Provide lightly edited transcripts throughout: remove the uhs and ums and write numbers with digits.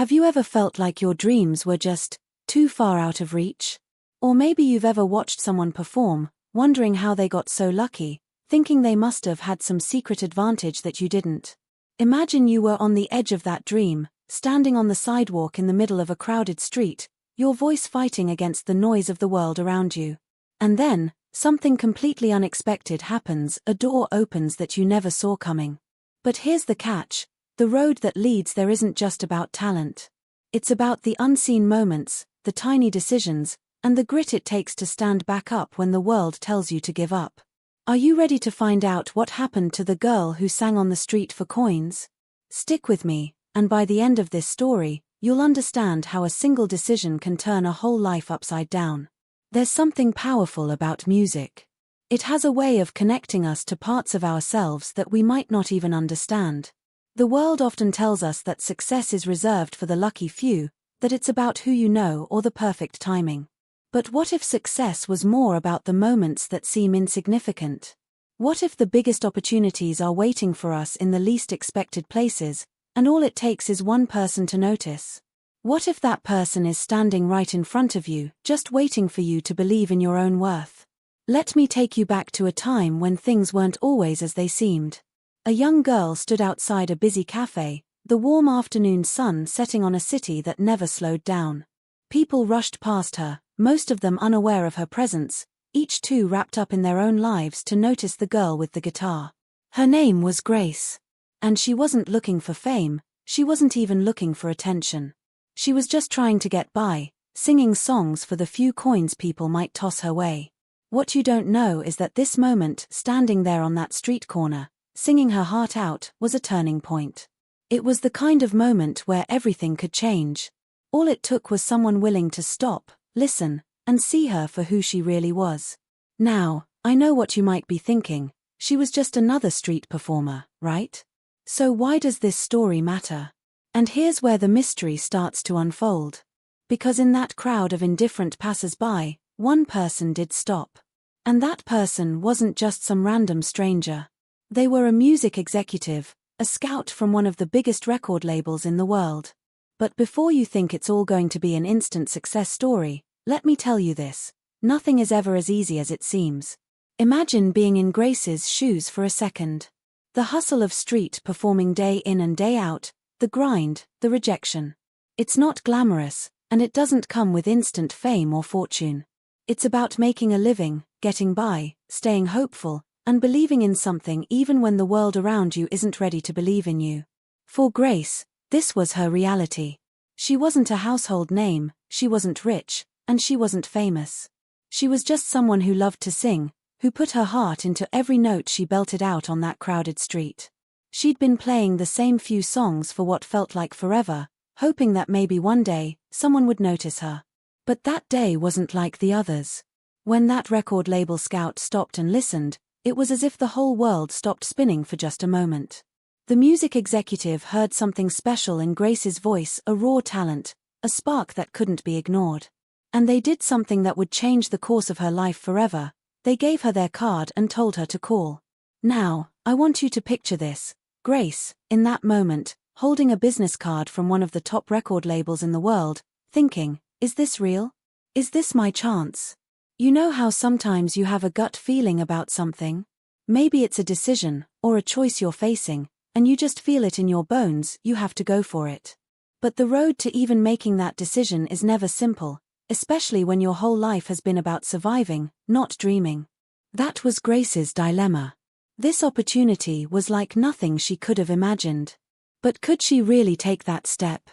Have you ever felt like your dreams were just too far out of reach? Or maybe you've ever watched someone perform, wondering how they got so lucky, thinking they must have had some secret advantage that you didn't. Imagine you were on the edge of that dream, standing on the sidewalk in the middle of a crowded street, your voice fighting against the noise of the world around you. And then, something completely unexpected happens, a door opens that you never saw coming. But here's the catch. The road that leads there isn't just about talent. It's about the unseen moments, the tiny decisions, and the grit it takes to stand back up when the world tells you to give up. Are you ready to find out what happened to the girl who sang on the street for coins? Stick with me, and by the end of this story, you'll understand how a single decision can turn a whole life upside down. There's something powerful about music. It has a way of connecting us to parts of ourselves that we might not even understand. The world often tells us that success is reserved for the lucky few, that it's about who you know or the perfect timing. But what if success was more about the moments that seem insignificant? What if the biggest opportunities are waiting for us in the least expected places, and all it takes is one person to notice? What if that person is standing right in front of you, just waiting for you to believe in your own worth? Let me take you back to a time when things weren't always as they seemed. A young girl stood outside a busy cafe, the warm afternoon sun setting on a city that never slowed down. People rushed past her, most of them unaware of her presence, each too wrapped up in their own lives to notice the girl with the guitar. Her name was Grace. And she wasn't looking for fame, she wasn't even looking for attention. She was just trying to get by, singing songs for the few coins people might toss her way. What you don't know is that this moment, standing there on that street corner, singing her heart out, was a turning point. It was the kind of moment where everything could change. All it took was someone willing to stop, listen, and see her for who she really was. Now, I know what you might be thinking, she was just another street performer, right? So why does this story matter? And here's where the mystery starts to unfold. Because in that crowd of indifferent passers-by, one person did stop. And that person wasn't just some random stranger. They were a music executive, a scout from one of the biggest record labels in the world. But before you think it's all going to be an instant success story, let me tell you this. Nothing is ever as easy as it seems. Imagine being in Grace's shoes for a second. The hustle of street performing day in and day out, the grind, the rejection. It's not glamorous, and it doesn't come with instant fame or fortune. It's about making a living, getting by, staying hopeful, and believing in something even when the world around you isn't ready to believe in you. For Grace, this was her reality. She wasn't a household name, she wasn't rich, and she wasn't famous. She was just someone who loved to sing, who put her heart into every note she belted out on that crowded street. She'd been playing the same few songs for what felt like forever, hoping that maybe one day, someone would notice her. But that day wasn't like the others. When that record label scout stopped and listened, it was as if the whole world stopped spinning for just a moment. The music executive heard something special in Grace's voice, a raw talent, a spark that couldn't be ignored. And they did something that would change the course of her life forever. They gave her their card and told her to call. Now, I want you to picture this. Grace, in that moment, holding a business card from one of the top record labels in the world, thinking, is this real? Is this my chance? You know how sometimes you have a gut feeling about something? Maybe it's a decision, or a choice you're facing, and you just feel it in your bones, you have to go for it. But the road to even making that decision is never simple, especially when your whole life has been about surviving, not dreaming. That was Grace's dilemma. This opportunity was like nothing she could have imagined. But could she really take that step?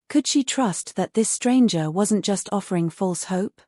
Could she trust that this stranger wasn't just offering false hope?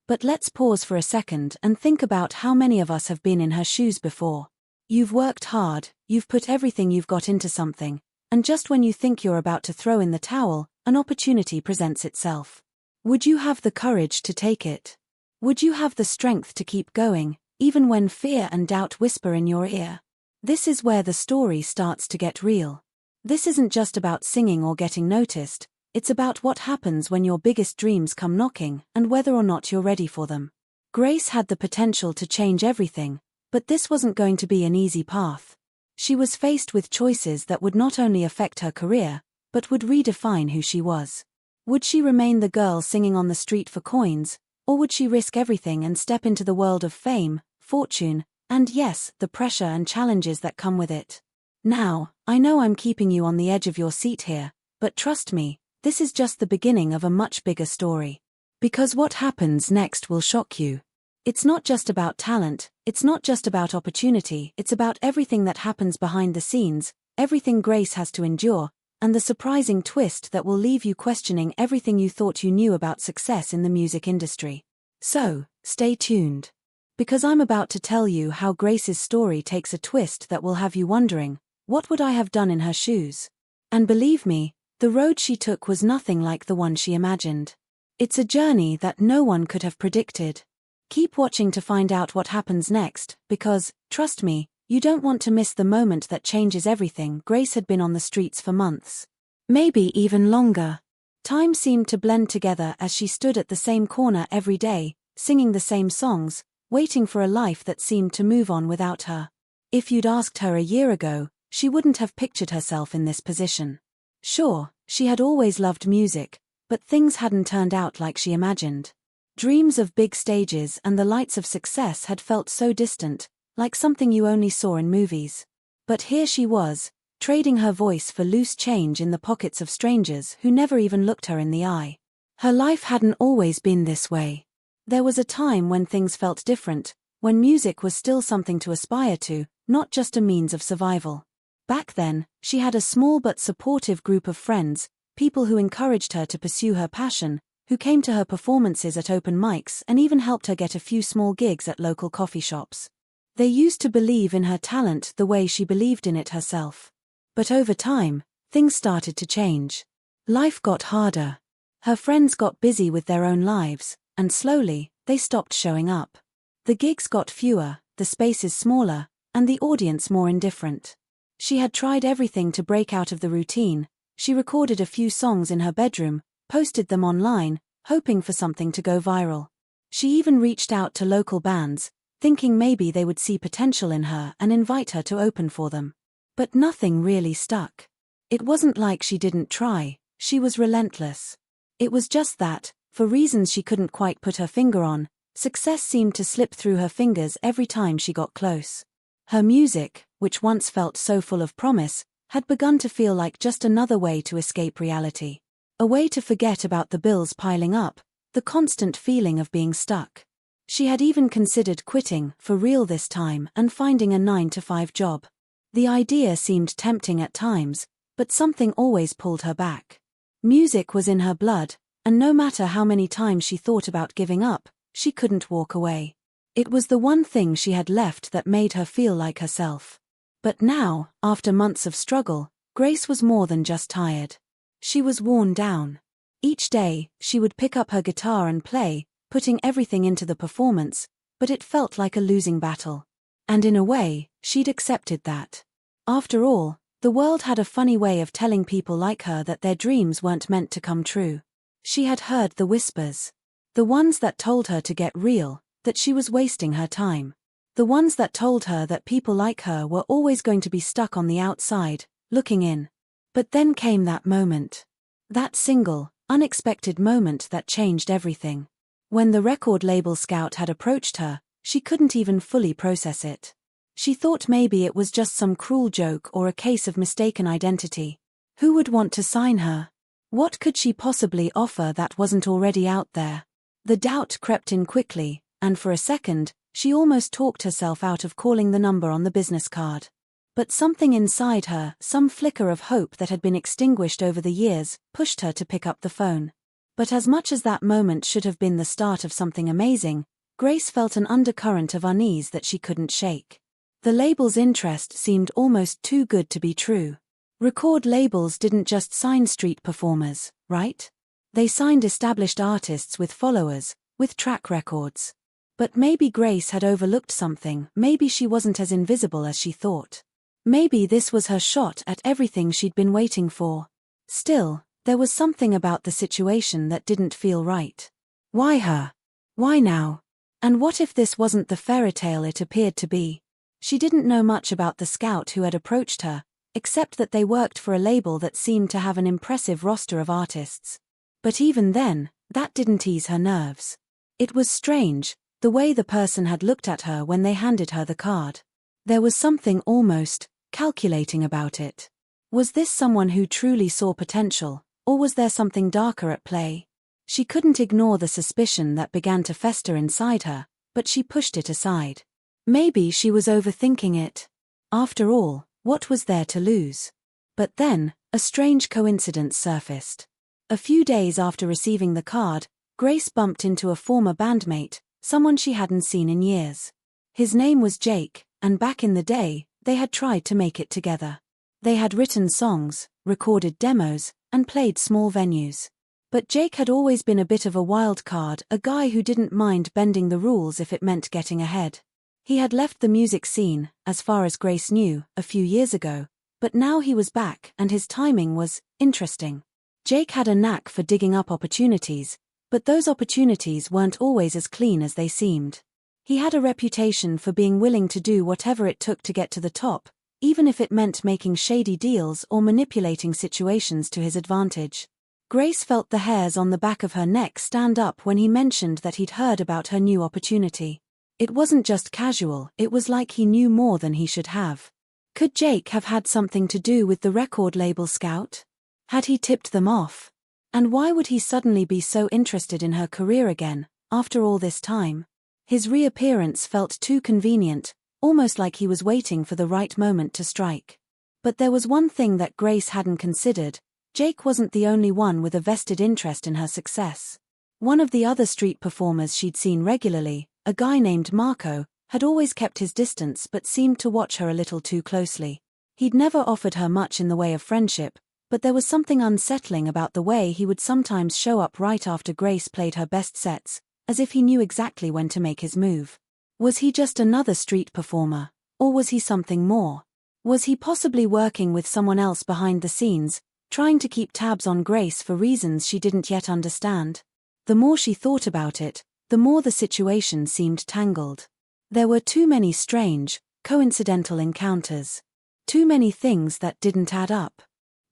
But let's pause for a second and think about how many of us have been in her shoes before. You've worked hard, you've put everything you've got into something, and just when you think you're about to throw in the towel, an opportunity presents itself. Would you have the courage to take it? Would you have the strength to keep going, even when fear and doubt whisper in your ear? This is where the story starts to get real. This isn't just about singing or getting noticed, it's about what happens when your biggest dreams come knocking and whether or not you're ready for them. Grace had the potential to change everything, but this wasn't going to be an easy path. She was faced with choices that would not only affect her career, but would redefine who she was. Would she remain the girl singing on the street for coins, or would she risk everything and step into the world of fame, fortune, and yes, the pressure and challenges that come with it? Now, I know I'm keeping you on the edge of your seat here, but trust me, this is just the beginning of a much bigger story. Because what happens next will shock you. It's not just about talent, it's not just about opportunity, it's about everything that happens behind the scenes, everything Grace has to endure, and the surprising twist that will leave you questioning everything you thought you knew about success in the music industry. So, stay tuned. Because I'm about to tell you how Grace's story takes a twist that will have you wondering, what would I have done in her shoes? And believe me, the road she took was nothing like the one she imagined. It's a journey that no one could have predicted. Keep watching to find out what happens next, because, trust me, you don't want to miss the moment that changes everything. Grace had been on the streets for months. Maybe even longer. Time seemed to blend together as she stood at the same corner every day, singing the same songs, waiting for a life that seemed to move on without her. If you'd asked her a year ago, she wouldn't have pictured herself in this position. Sure, she had always loved music, but things hadn't turned out like she imagined. Dreams of big stages and the lights of success had felt so distant, like something you only saw in movies. But here she was, trading her voice for loose change in the pockets of strangers who never even looked her in the eye. Her life hadn't always been this way. There was a time when things felt different, when music was still something to aspire to, not just a means of survival. Back then, she had a small but supportive group of friends, people who encouraged her to pursue her passion, who came to her performances at open mics and even helped her get a few small gigs at local coffee shops. They used to believe in her talent the way she believed in it herself. But over time, things started to change. Life got harder. Her friends got busy with their own lives, and slowly, they stopped showing up. The gigs got fewer, the spaces smaller, and the audience more indifferent. She had tried everything to break out of the routine. She recorded a few songs in her bedroom, posted them online, hoping for something to go viral. She even reached out to local bands, thinking maybe they would see potential in her and invite her to open for them. But nothing really stuck. It wasn't like she didn't try, she was relentless. It was just that, for reasons she couldn't quite put her finger on, success seemed to slip through her fingers every time she got close. Her music, which once felt so full of promise, had begun to feel like just another way to escape reality. A way to forget about the bills piling up, the constant feeling of being stuck. She had even considered quitting, for real this time, and finding a 9-to-5 job. The idea seemed tempting at times, but something always pulled her back. Music was in her blood, and no matter how many times she thought about giving up, she couldn't walk away. It was the one thing she had left that made her feel like herself. But now, after months of struggle, Grace was more than just tired. She was worn down. Each day, she would pick up her guitar and play, putting everything into the performance, but it felt like a losing battle. And in a way, she'd accepted that. After all, the world had a funny way of telling people like her that their dreams weren't meant to come true. She had heard the whispers. The ones that told her to get real, that she was wasting her time. The ones that told her that people like her were always going to be stuck on the outside, looking in. But then came that moment. That single, unexpected moment that changed everything. When the record label scout had approached her, she couldn't even fully process it. She thought maybe it was just some cruel joke or a case of mistaken identity. Who would want to sign her? What could she possibly offer that wasn't already out there? The doubt crept in quickly, and for a second, she almost talked herself out of calling the number on the business card. But something inside her, some flicker of hope that had been extinguished over the years, pushed her to pick up the phone. But as much as that moment should have been the start of something amazing, Grace felt an undercurrent of unease that she couldn't shake. The label's interest seemed almost too good to be true. Record labels didn't just sign street performers, right? They signed established artists with followers, with track records. But maybe Grace had overlooked something, maybe she wasn't as invisible as she thought. Maybe this was her shot at everything she'd been waiting for. Still, there was something about the situation that didn't feel right. Why her? Why now? And what if this wasn't the fairy tale it appeared to be? She didn't know much about the scout who had approached her. except that they worked for a label that seemed to have an impressive roster of artists. But even then, that didn't ease her nerves. It was strange, the way the person had looked at her when they handed her the card. There was something almost calculating about it. Was this someone who truly saw potential, or was there something darker at play? She couldn't ignore the suspicion that began to fester inside her, but she pushed it aside. Maybe she was overthinking it. After all, what was there to lose? But then, a strange coincidence surfaced. A few days after receiving the card, Grace bumped into a former bandmate, someone she hadn't seen in years. His name was Jake, and back in the day, they had tried to make it together. They had written songs, recorded demos, and played small venues. But Jake had always been a bit of a wild card, a guy who didn't mind bending the rules if it meant getting ahead. He had left the music scene, as far as Grace knew, a few years ago, but now he was back and his timing was interesting. Jake had a knack for digging up opportunities, but those opportunities weren't always as clean as they seemed. He had a reputation for being willing to do whatever it took to get to the top, even if it meant making shady deals or manipulating situations to his advantage. Grace felt the hairs on the back of her neck stand up when he mentioned that he'd heard about her new opportunity. It wasn't just casual, it was like he knew more than he should have. Could Jake have had something to do with the record label Scout? Had he tipped them off? And why would he suddenly be so interested in her career again, after all this time? His reappearance felt too convenient, almost like he was waiting for the right moment to strike. But there was one thing that Grace hadn't considered: Jake wasn't the only one with a vested interest in her success. One of the other street performers she'd seen regularly, a guy named Marco, had always kept his distance but seemed to watch her a little too closely. He'd never offered her much in the way of friendship, but there was something unsettling about the way he would sometimes show up right after Grace played her best sets, as if he knew exactly when to make his move. Was he just another street performer, or was he something more? Was he possibly working with someone else behind the scenes, trying to keep tabs on Grace for reasons she didn't yet understand? The more she thought about it, the more the situation seemed tangled. There were too many strange, coincidental encounters. Too many things that didn't add up.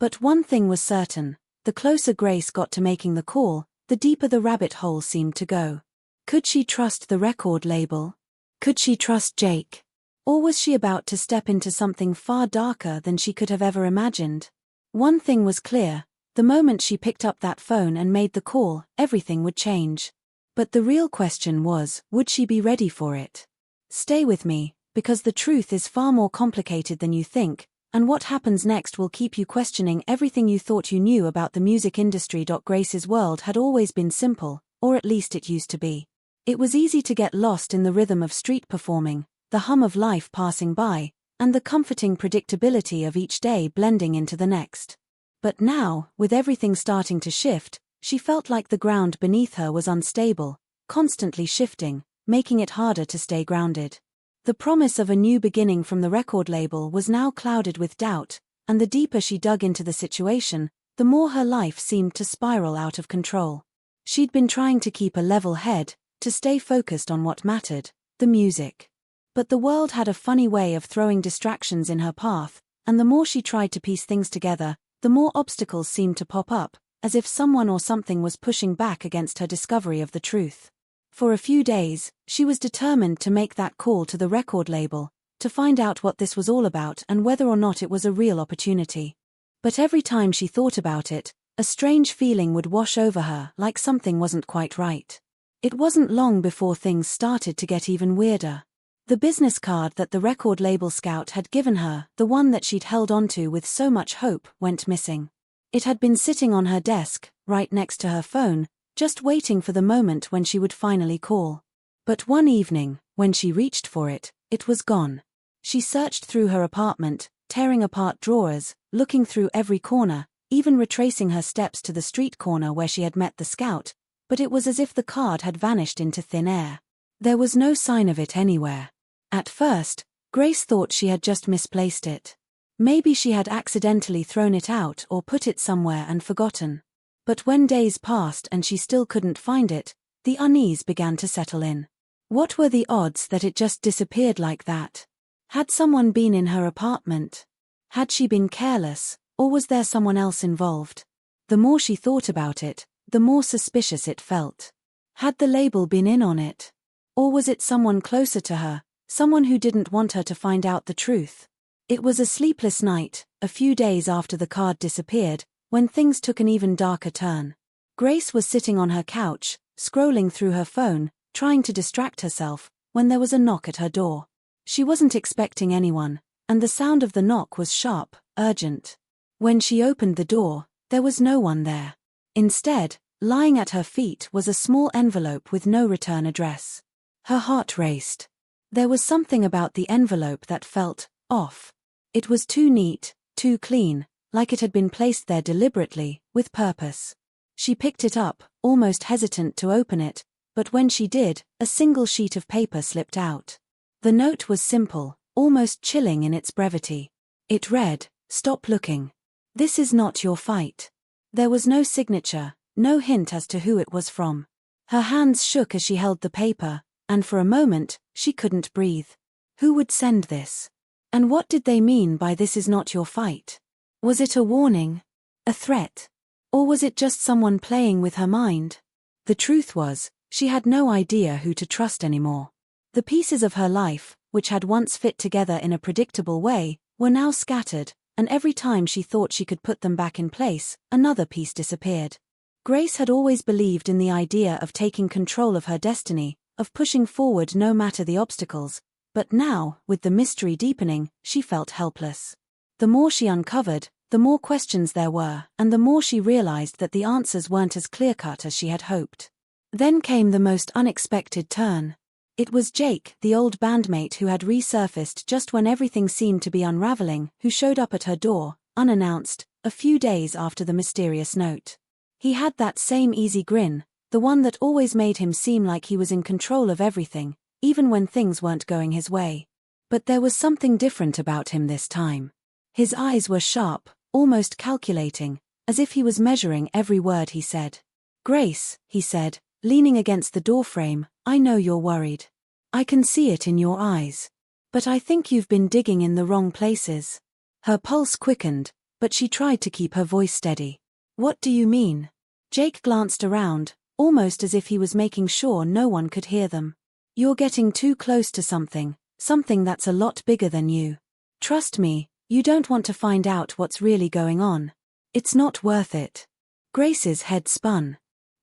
But one thing was certain: the closer Grace got to making the call, the deeper the rabbit hole seemed to go. Could she trust the record label? Could she trust Jake? Or was she about to step into something far darker than she could have ever imagined? One thing was clear: the moment she picked up that phone and made the call, everything would change. But the real question was, would she be ready for it? Stay with me, because the truth is far more complicated than you think, and what happens next will keep you questioning everything you thought you knew about the music industry. Grace's world had always been simple, or at least it used to be. It was easy to get lost in the rhythm of street performing, the hum of life passing by, and the comforting predictability of each day blending into the next. But now, with everything starting to shift, she felt like the ground beneath her was unstable, constantly shifting, making it harder to stay grounded. The promise of a new beginning from the record label was now clouded with doubt, and the deeper she dug into the situation, the more her life seemed to spiral out of control. She'd been trying to keep a level head, to stay focused on what mattered, the music. But the world had a funny way of throwing distractions in her path, and the more she tried to piece things together, the more obstacles seemed to pop up, as if someone or something was pushing back against her discovery of the truth. For a few days, she was determined to make that call to the record label, to find out what this was all about and whether or not it was a real opportunity. But every time she thought about it, a strange feeling would wash over her, like something wasn't quite right. It wasn't long before things started to get even weirder. The business card that the record label Scout had given her, the one that she'd held onto with so much hope, went missing. It had been sitting on her desk, right next to her phone, just waiting for the moment when she would finally call. But one evening, when she reached for it, it was gone. She searched through her apartment, tearing apart drawers, looking through every corner, even retracing her steps to the street corner where she had met the Scout, but it was as if the card had vanished into thin air. There was no sign of it anywhere. At first, Grace thought she had just misplaced it. Maybe she had accidentally thrown it out or put it somewhere and forgotten. But when days passed and she still couldn't find it, the unease began to settle in. What were the odds that it just disappeared like that? Had someone been in her apartment? Had she been careless, or was there someone else involved? The more she thought about it, the more suspicious it felt. Had the label been in on it? Or was it someone closer to her, someone who didn't want her to find out the truth? It was a sleepless night, a few days after the card disappeared, when things took an even darker turn. Grace was sitting on her couch, scrolling through her phone, trying to distract herself, when there was a knock at her door. She wasn't expecting anyone, and the sound of the knock was sharp, urgent. When she opened the door, there was no one there. Instead, lying at her feet was a small envelope with no return address. Her heart raced. There was something about the envelope that felt off. It was too neat, too clean, like it had been placed there deliberately, with purpose. She picked it up, almost hesitant to open it, but when she did, a single sheet of paper slipped out. The note was simple, almost chilling in its brevity. It read, "Stop looking. This is not your fight." There was no signature, no hint as to who it was from. Her hands shook as she held the paper, and for a moment, she couldn't breathe. Who would send this? And what did they mean by "this is not your fight"? Was it a warning? A threat? Or was it just someone playing with her mind? The truth was, she had no idea who to trust anymore. The pieces of her life, which had once fit together in a predictable way, were now scattered, and every time she thought she could put them back in place, another piece disappeared. Grace had always believed in the idea of taking control of her destiny, of pushing forward no matter the obstacles, but now, with the mystery deepening, she felt helpless. The more she uncovered, the more questions there were, and the more she realized that the answers weren't as clear-cut as she had hoped. Then came the most unexpected turn. It was Jake, the old bandmate who had resurfaced just when everything seemed to be unraveling, who showed up at her door, unannounced, a few days after the mysterious note. He had that same easy grin, the one that always made him seem like he was in control of everything, even when things weren't going his way. But there was something different about him this time. His eyes were sharp, almost calculating, as if he was measuring every word he said. "Grace," he said, leaning against the doorframe, "I know you're worried. I can see it in your eyes. But I think you've been digging in the wrong places." Her pulse quickened, but she tried to keep her voice steady. "What do you mean?" Jake glanced around, almost as if he was making sure no one could hear them. "You're getting too close to something that's a lot bigger than you. Trust me, you don't want to find out what's really going on. It's not worth it." Grace's head spun.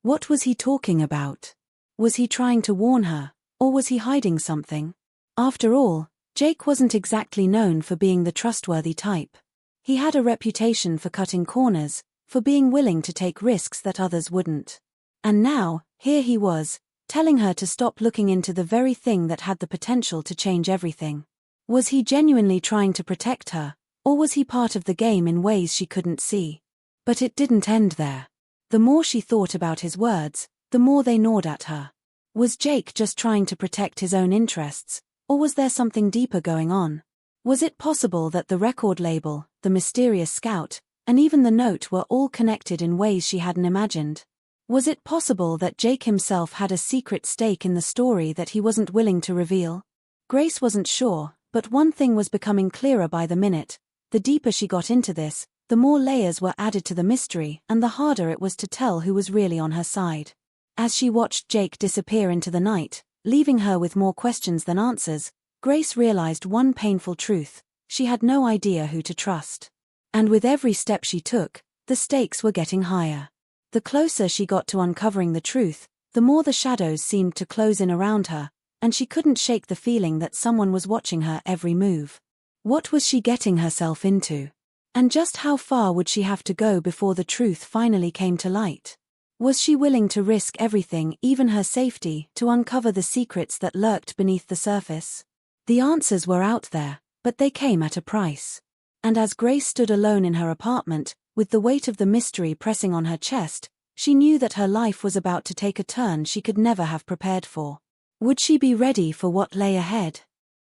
What was he talking about? Was he trying to warn her, or was he hiding something? After all, Jake wasn't exactly known for being the trustworthy type. He had a reputation for cutting corners, for being willing to take risks that others wouldn't. And now, here he was, telling her to stop looking into the very thing that had the potential to change everything. Was he genuinely trying to protect her, or was he part of the game in ways she couldn't see? But it didn't end there. The more she thought about his words, the more they gnawed at her. Was Jake just trying to protect his own interests, or was there something deeper going on? Was it possible that the record label, the mysterious scout, and even the note were all connected in ways she hadn't imagined? Was it possible that Jake himself had a secret stake in the story that he wasn't willing to reveal? Grace wasn't sure, but one thing was becoming clearer by the minute. The deeper she got into this, the more layers were added to the mystery and the harder it was to tell who was really on her side. As she watched Jake disappear into the night, leaving her with more questions than answers, Grace realized one painful truth: she had no idea who to trust. And with every step she took, the stakes were getting higher. The closer she got to uncovering the truth, the more the shadows seemed to close in around her, and she couldn't shake the feeling that someone was watching her every move. What was she getting herself into? And just how far would she have to go before the truth finally came to light? Was she willing to risk everything, even her safety, to uncover the secrets that lurked beneath the surface? The answers were out there, but they came at a price. And as Grace stood alone in her apartment, with the weight of the mystery pressing on her chest, she knew that her life was about to take a turn she could never have prepared for. Would she be ready for what lay ahead?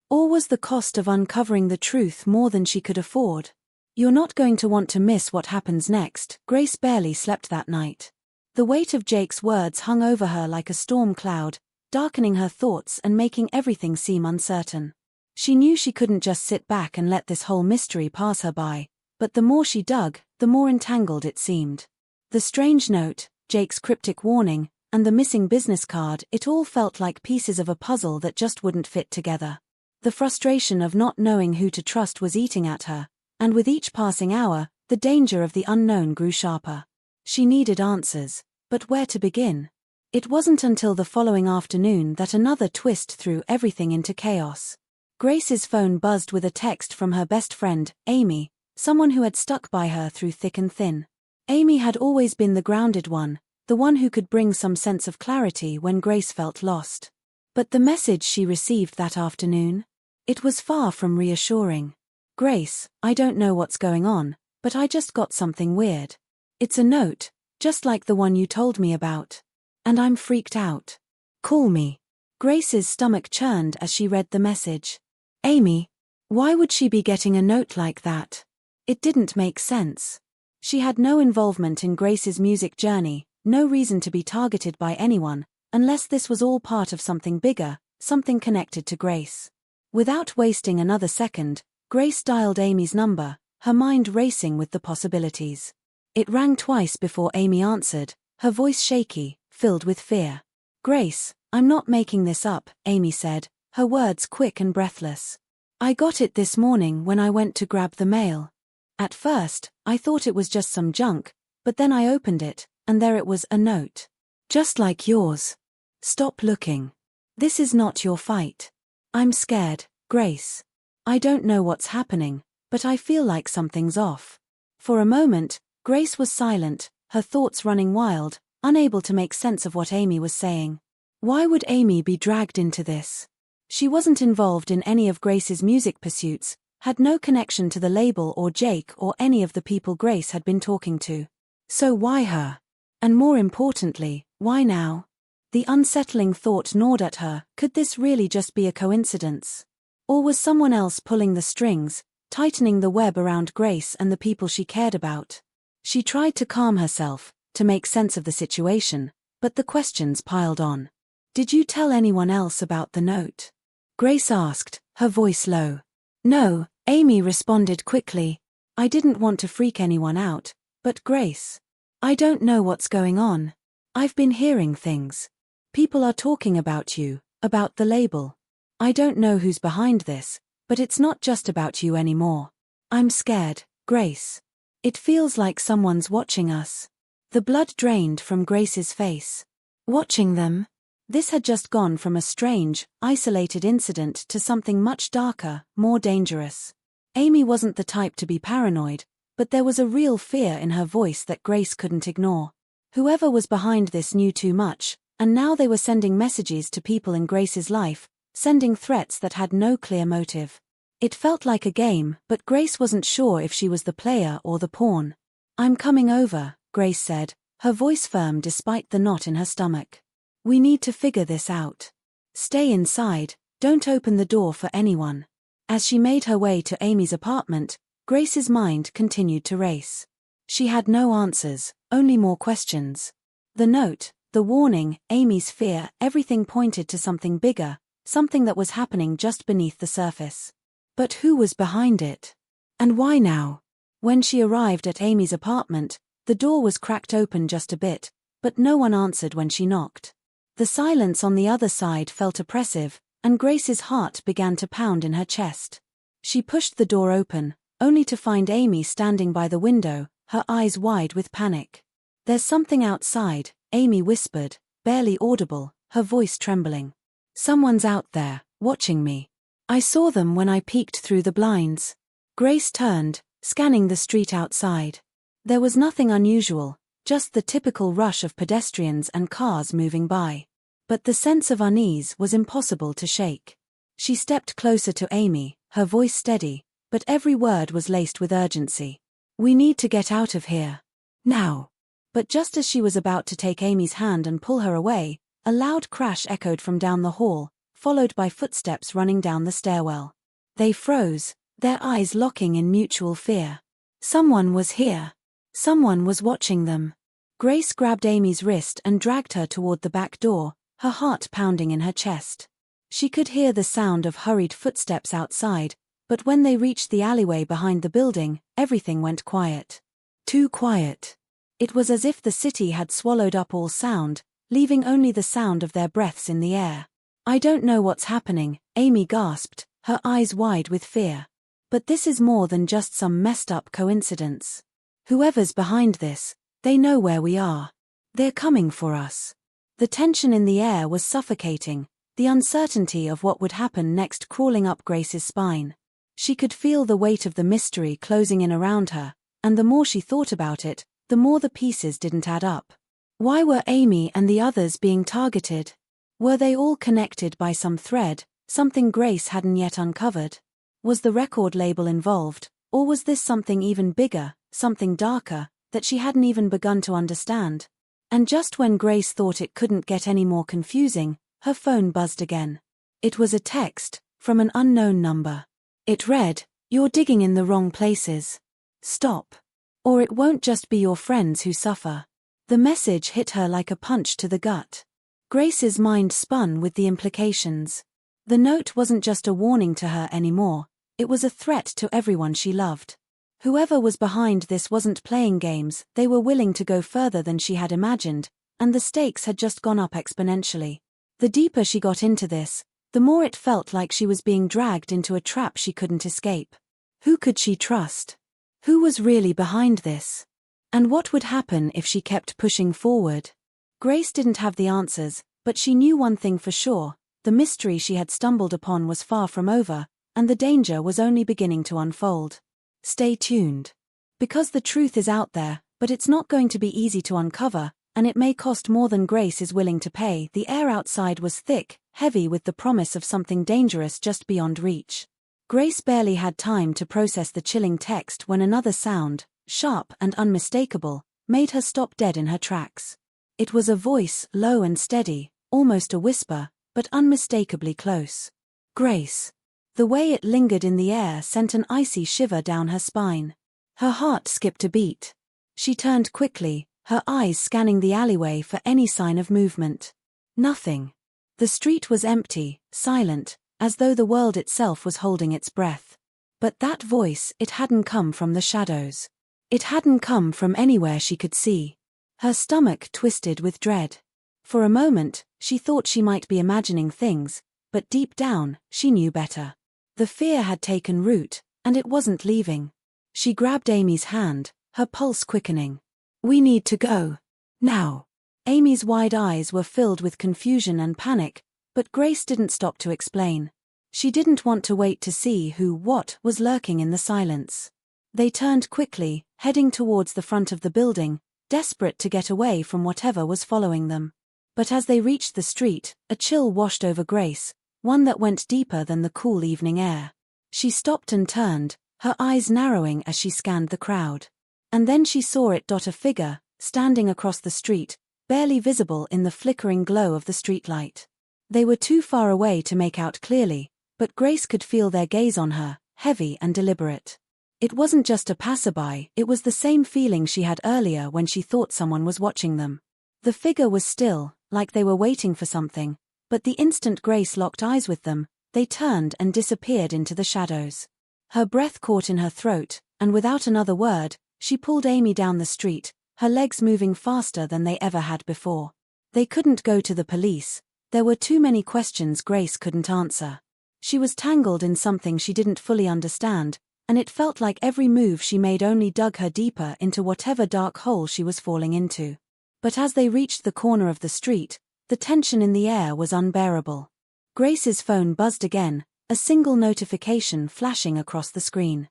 Or was the cost of uncovering the truth more than she could afford? "You're not going to want to miss what happens next." Grace barely slept that night. The weight of Jake's words hung over her like a storm cloud, darkening her thoughts and making everything seem uncertain. She knew she couldn't just sit back and let this whole mystery pass her by, but the more she dug, the more entangled it seemed. The strange note, Jake's cryptic warning, and the missing business card, it all felt like pieces of a puzzle that just wouldn't fit together. The frustration of not knowing who to trust was eating at her, and with each passing hour, the danger of the unknown grew sharper. She needed answers, but where to begin? It wasn't until the following afternoon that another twist threw everything into chaos. Grace's phone buzzed with a text from her best friend, Amy, someone who had stuck by her through thick and thin. Amy had always been the grounded one, the one who could bring some sense of clarity when Grace felt lost. But the message she received that afternoon? It was far from reassuring. Grace, I don't know what's going on, but I just got something weird. It's a note, just like the one you told me about. And I'm freaked out. Call me. Grace's stomach churned as she read the message. Amy, why would she be getting a note like that? It didn't make sense. She had no involvement in Grace's music journey, no reason to be targeted by anyone, unless this was all part of something bigger, something connected to Grace. Without wasting another second, Grace dialed Amy's number, her mind racing with the possibilities. It rang twice before Amy answered, her voice shaky, filled with fear. Grace, I'm not making this up, Amy said, her words quick and breathless. I got it this morning when I went to grab the mail. At first, I thought it was just some junk, but then I opened it, and there it was, a note. Just like yours. Stop looking. This is not your fight. I'm scared, Grace. I don't know what's happening, but I feel like something's off. For a moment, Grace was silent, her thoughts running wild, unable to make sense of what Amy was saying. Why would Amy be dragged into this? She wasn't involved in any of Grace's music pursuits, had no connection to the label or Jake or any of the people Grace had been talking to. So why her? And more importantly, why now? The unsettling thought gnawed at her, could this really just be a coincidence? Or was someone else pulling the strings, tightening the web around Grace and the people she cared about? She tried to calm herself, to make sense of the situation, but the questions piled on. Did you tell anyone else about the note? Grace asked, her voice low. No, Amy responded quickly. I didn't want to freak anyone out, but Grace. I don't know what's going on. I've been hearing things. People are talking about you, about the label. I don't know who's behind this, but it's not just about you anymore. I'm scared, Grace. It feels like someone's watching us. The blood drained from Grace's face. Watching them? This had just gone from a strange, isolated incident to something much darker, more dangerous. Amy wasn't the type to be paranoid, but there was a real fear in her voice that Grace couldn't ignore. Whoever was behind this knew too much, and now they were sending messages to people in Grace's life, sending threats that had no clear motive. It felt like a game, but Grace wasn't sure if she was the player or the pawn. I'm coming over, Grace said, her voice firm despite the knot in her stomach. We need to figure this out. Stay inside, don't open the door for anyone. As she made her way to Amy's apartment, Grace's mind continued to race. She had no answers, only more questions. The note, the warning, Amy's fear, everything pointed to something bigger, something that was happening just beneath the surface. But who was behind it? And why now? When she arrived at Amy's apartment, the door was cracked open just a bit, but no one answered when she knocked. The silence on the other side felt oppressive, and Grace's heart began to pound in her chest. She pushed the door open, only to find Amy standing by the window, her eyes wide with panic. There's something outside, Amy whispered, barely audible, her voice trembling. Someone's out there, watching me. I saw them when I peeked through the blinds. Grace turned, scanning the street outside. There was nothing unusual, just the typical rush of pedestrians and cars moving by. But the sense of unease was impossible to shake. She stepped closer to Amy, her voice steady, but every word was laced with urgency. We need to get out of here. Now. But just as she was about to take Amy's hand and pull her away, a loud crash echoed from down the hall, followed by footsteps running down the stairwell. They froze, their eyes locking in mutual fear. Someone was here. Someone was watching them. Grace grabbed Amy's wrist and dragged her toward the back door, her heart pounding in her chest. She could hear the sound of hurried footsteps outside, but when they reached the alleyway behind the building, everything went quiet. Too quiet. It was as if the city had swallowed up all sound, leaving only the sound of their breaths in the air. "I don't know what's happening," Amy gasped, her eyes wide with fear. "But this is more than just some messed-up coincidence. Whoever's behind this, they know where we are. They're coming for us." The tension in the air was suffocating, the uncertainty of what would happen next crawling up Grace's spine. She could feel the weight of the mystery closing in around her, and the more she thought about it, the more the pieces didn't add up. Why were Amy and the others being targeted? Were they all connected by some thread, something Grace hadn't yet uncovered? Was the record label involved, or was this something even bigger, something darker, that she hadn't even begun to understand? And just when Grace thought it couldn't get any more confusing, her phone buzzed again. It was a text, from an unknown number. It read, "You're digging in the wrong places. Stop. Or it won't just be your friends who suffer." The message hit her like a punch to the gut. Grace's mind spun with the implications. The note wasn't just a warning to her anymore, it was a threat to everyone she loved. Whoever was behind this wasn't playing games, they were willing to go further than she had imagined, and the stakes had just gone up exponentially. The deeper she got into this, the more it felt like she was being dragged into a trap she couldn't escape. Who could she trust? Who was really behind this? And what would happen if she kept pushing forward? Grace didn't have the answers, but she knew one thing for sure: the mystery she had stumbled upon was far from over, and the danger was only beginning to unfold. Stay tuned. Because the truth is out there, but it's not going to be easy to uncover, and it may cost more than Grace is willing to pay. The air outside was thick, heavy with the promise of something dangerous just beyond reach. Grace barely had time to process the chilling text when another sound, sharp and unmistakable, made her stop dead in her tracks. It was a voice, low and steady, almost a whisper, but unmistakably close. "Grace." The way it lingered in the air sent an icy shiver down her spine. Her heart skipped a beat. She turned quickly, her eyes scanning the alleyway for any sign of movement. Nothing. The street was empty, silent, as though the world itself was holding its breath. But that voice, it hadn't come from the shadows. It hadn't come from anywhere she could see. Her stomach twisted with dread. For a moment, she thought she might be imagining things, but deep down, she knew better. The fear had taken root, and it wasn't leaving. She grabbed Amy's hand, her pulse quickening. "We need to go. Now." Amy's wide eyes were filled with confusion and panic, but Grace didn't stop to explain. She didn't want to wait to see what was lurking in the silence. They turned quickly, heading towards the front of the building, desperate to get away from whatever was following them. But as they reached the street, a chill washed over Grace, one that went deeper than the cool evening air. She stopped and turned, her eyes narrowing as she scanned the crowd. And then she saw it dot a figure, standing across the street, barely visible in the flickering glow of the streetlight. They were too far away to make out clearly, but Grace could feel their gaze on her, heavy and deliberate. It wasn't just a passerby, it was the same feeling she had earlier when she thought someone was watching them. The figure was still, like they were waiting for something, but the instant Grace locked eyes with them, they turned and disappeared into the shadows. Her breath caught in her throat, and without another word, she pulled Amy down the street, her legs moving faster than they ever had before. They couldn't go to the police. There were too many questions Grace couldn't answer. She was tangled in something she didn't fully understand, and it felt like every move she made only dug her deeper into whatever dark hole she was falling into. But as they reached the corner of the street, the tension in the air was unbearable. Grace's phone buzzed again, a single notification flashing across the screen.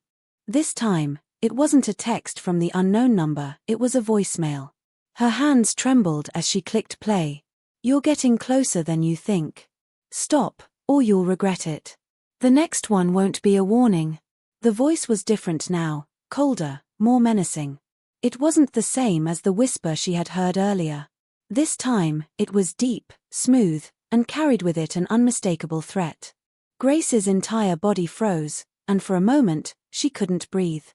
This time, it wasn't a text from the unknown number, it was a voicemail. Her hands trembled as she clicked play. "You're getting closer than you think. Stop, or you'll regret it. The next one won't be a warning." The voice was different now, colder, more menacing. It wasn't the same as the whisper she had heard earlier. This time, it was deep, smooth, and carried with it an unmistakable threat. Grace's entire body froze, and for a moment, she couldn't breathe.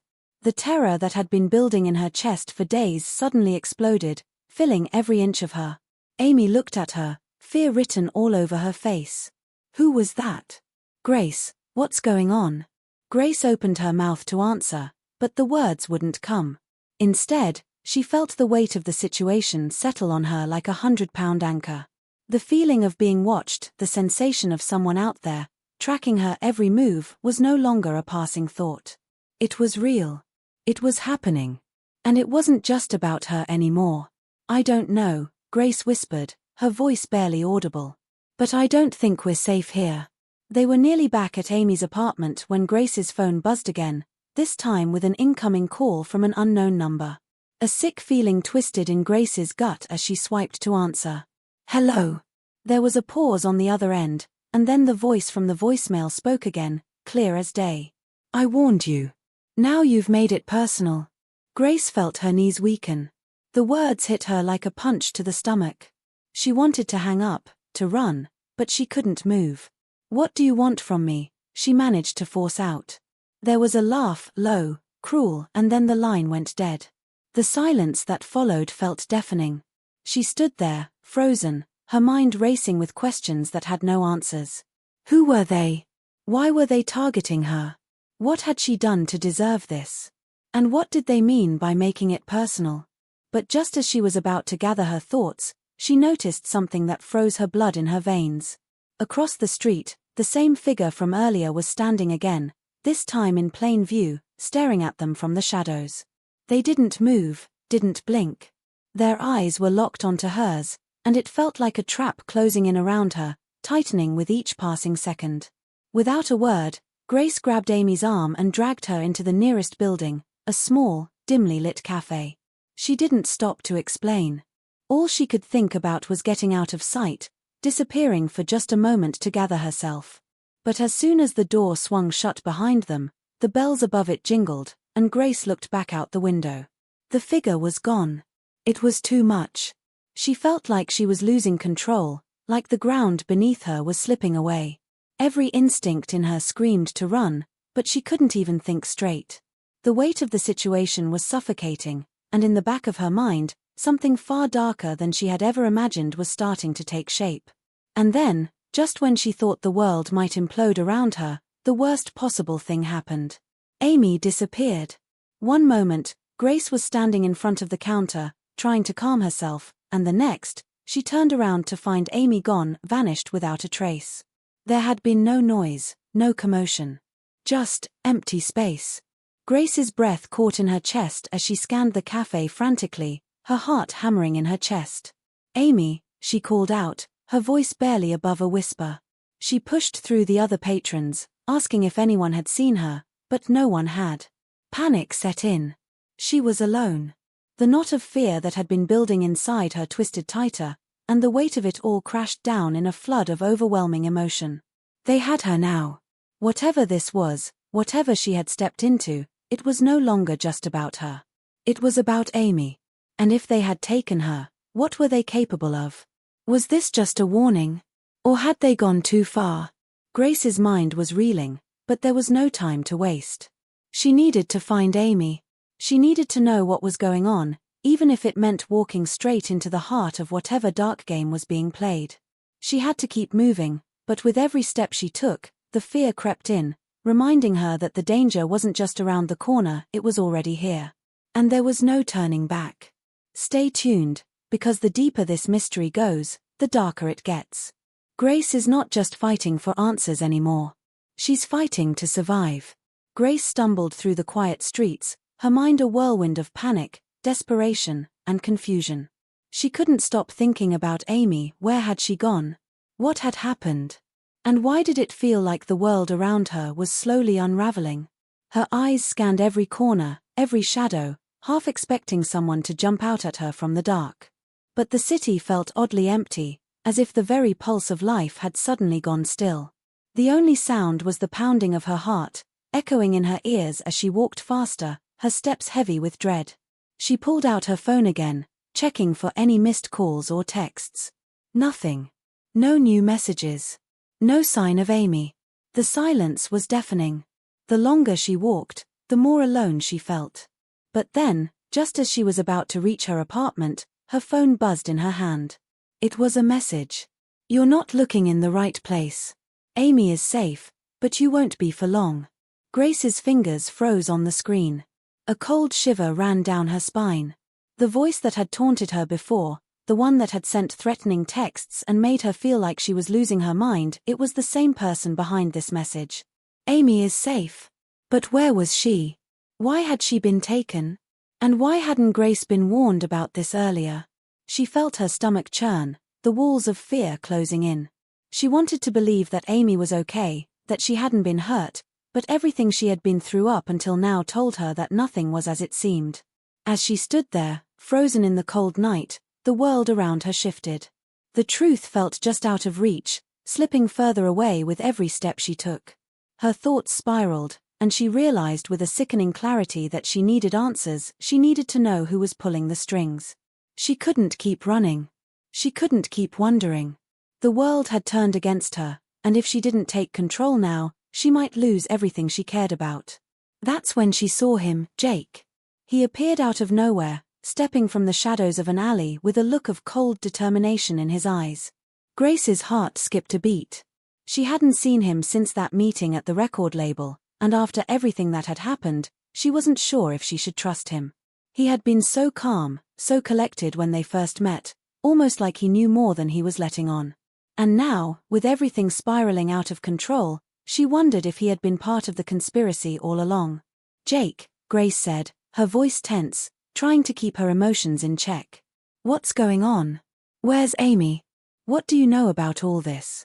The terror that had been building in her chest for days suddenly exploded, filling every inch of her. Amy looked at her, fear written all over her face. Who was that? Grace, what's going on? Grace opened her mouth to answer, but the words wouldn't come. Instead, she felt the weight of the situation settle on her like a 100-pound anchor. The feeling of being watched, the sensation of someone out there, tracking her every move, was no longer a passing thought. It was real. It was happening. And it wasn't just about her anymore. I don't know, Grace whispered, her voice barely audible. But I don't think we're safe here. They were nearly back at Amy's apartment when Grace's phone buzzed again, this time with an incoming call from an unknown number. A sick feeling twisted in Grace's gut as she swiped to answer. Hello. There was a pause on the other end, and then the voice from the voicemail spoke again, clear as day. I warned you. Now you've made it personal. Grace felt her knees weaken. The words hit her like a punch to the stomach. She wanted to hang up, to run, but she couldn't move. What do you want from me? She managed to force out. There was a laugh, low, cruel, and then the line went dead. The silence that followed felt deafening. She stood there, frozen, her mind racing with questions that had no answers. Who were they? Why were they targeting her? What had she done to deserve this? And what did they mean by making it personal? But just as she was about to gather her thoughts, she noticed something that froze her blood in her veins. Across the street, the same figure from earlier was standing again, this time in plain view, staring at them from the shadows. They didn't move, didn't blink. Their eyes were locked onto hers, and it felt like a trap closing in around her, tightening with each passing second. Without a word, Grace grabbed Amy's arm and dragged her into the nearest building, a small, dimly lit cafe. She didn't stop to explain. All she could think about was getting out of sight, disappearing for just a moment to gather herself. But as soon as the door swung shut behind them, the bells above it jingled, and Grace looked back out the window. The figure was gone. It was too much. She felt like she was losing control, like the ground beneath her was slipping away. Every instinct in her screamed to run, but she couldn't even think straight. The weight of the situation was suffocating, and in the back of her mind, something far darker than she had ever imagined was starting to take shape. And then, just when she thought the world might implode around her, the worst possible thing happened. Amy disappeared. One moment, Grace was standing in front of the counter, trying to calm herself, and the next, she turned around to find Amy gone, vanished without a trace. There had been no noise, no commotion. Just empty space. Grace's breath caught in her chest as she scanned the cafe frantically, her heart hammering in her chest. Amy, she called out, her voice barely above a whisper. She pushed through the other patrons, asking if anyone had seen her, but no one had. Panic set in. She was alone. The knot of fear that had been building inside her twisted tighter, and the weight of it all crashed down in a flood of overwhelming emotion. They had her now. Whatever this was, whatever she had stepped into, it was no longer just about her. It was about Amy. And if they had taken her, what were they capable of? Was this just a warning? Or had they gone too far? Grace's mind was reeling, but there was no time to waste. She needed to find Amy. She needed to know what was going on, even if it meant walking straight into the heart of whatever dark game was being played. She had to keep moving, but with every step she took, the fear crept in, reminding her that the danger wasn't just around the corner, it was already here. And there was no turning back. Stay tuned, because the deeper this mystery goes, the darker it gets. Grace is not just fighting for answers anymore. She's fighting to survive. Grace stumbled through the quiet streets, her mind a whirlwind of panic, desperation, and confusion. She couldn't stop thinking about Amy. Where had she gone? What had happened? And why did it feel like the world around her was slowly unraveling? Her eyes scanned every corner, every shadow, half expecting someone to jump out at her from the dark. But the city felt oddly empty, as if the very pulse of life had suddenly gone still. The only sound was the pounding of her heart, echoing in her ears as she walked faster, her steps heavy with dread. She pulled out her phone again, checking for any missed calls or texts. Nothing. No new messages. No sign of Amy. The silence was deafening. The longer she walked, the more alone she felt. But then, just as she was about to reach her apartment, her phone buzzed in her hand. It was a message. "You're not looking in the right place." Amy is safe, but you won't be for long. Grace's fingers froze on the screen. A cold shiver ran down her spine. The voice that had taunted her before, the one that had sent threatening texts and made her feel like she was losing her mind, it was the same person behind this message. Amy is safe. But where was she? Why had she been taken? And why hadn't Grace been warned about this earlier? She felt her stomach churn, the walls of fear closing in. She wanted to believe that Amy was okay, that she hadn't been hurt, but everything she had been through up until now told her that nothing was as it seemed. As she stood there, frozen in the cold night, the world around her shifted. The truth felt just out of reach, slipping further away with every step she took. Her thoughts spiraled, and she realized with a sickening clarity that she needed answers. She needed to know who was pulling the strings. She couldn't keep running. She couldn't keep wondering. The world had turned against her, and if she didn't take control now, she might lose everything she cared about. That's when she saw him, Jake. He appeared out of nowhere, stepping from the shadows of an alley with a look of cold determination in his eyes. Grace's heart skipped a beat. She hadn't seen him since that meeting at the record label, and after everything that had happened, she wasn't sure if she should trust him. He had been so calm, so collected when they first met, almost like he knew more than he was letting on. And now, with everything spiraling out of control, she wondered if he had been part of the conspiracy all along. Jake, Grace said, her voice tense, trying to keep her emotions in check. What's going on? Where's Amy? What do you know about all this?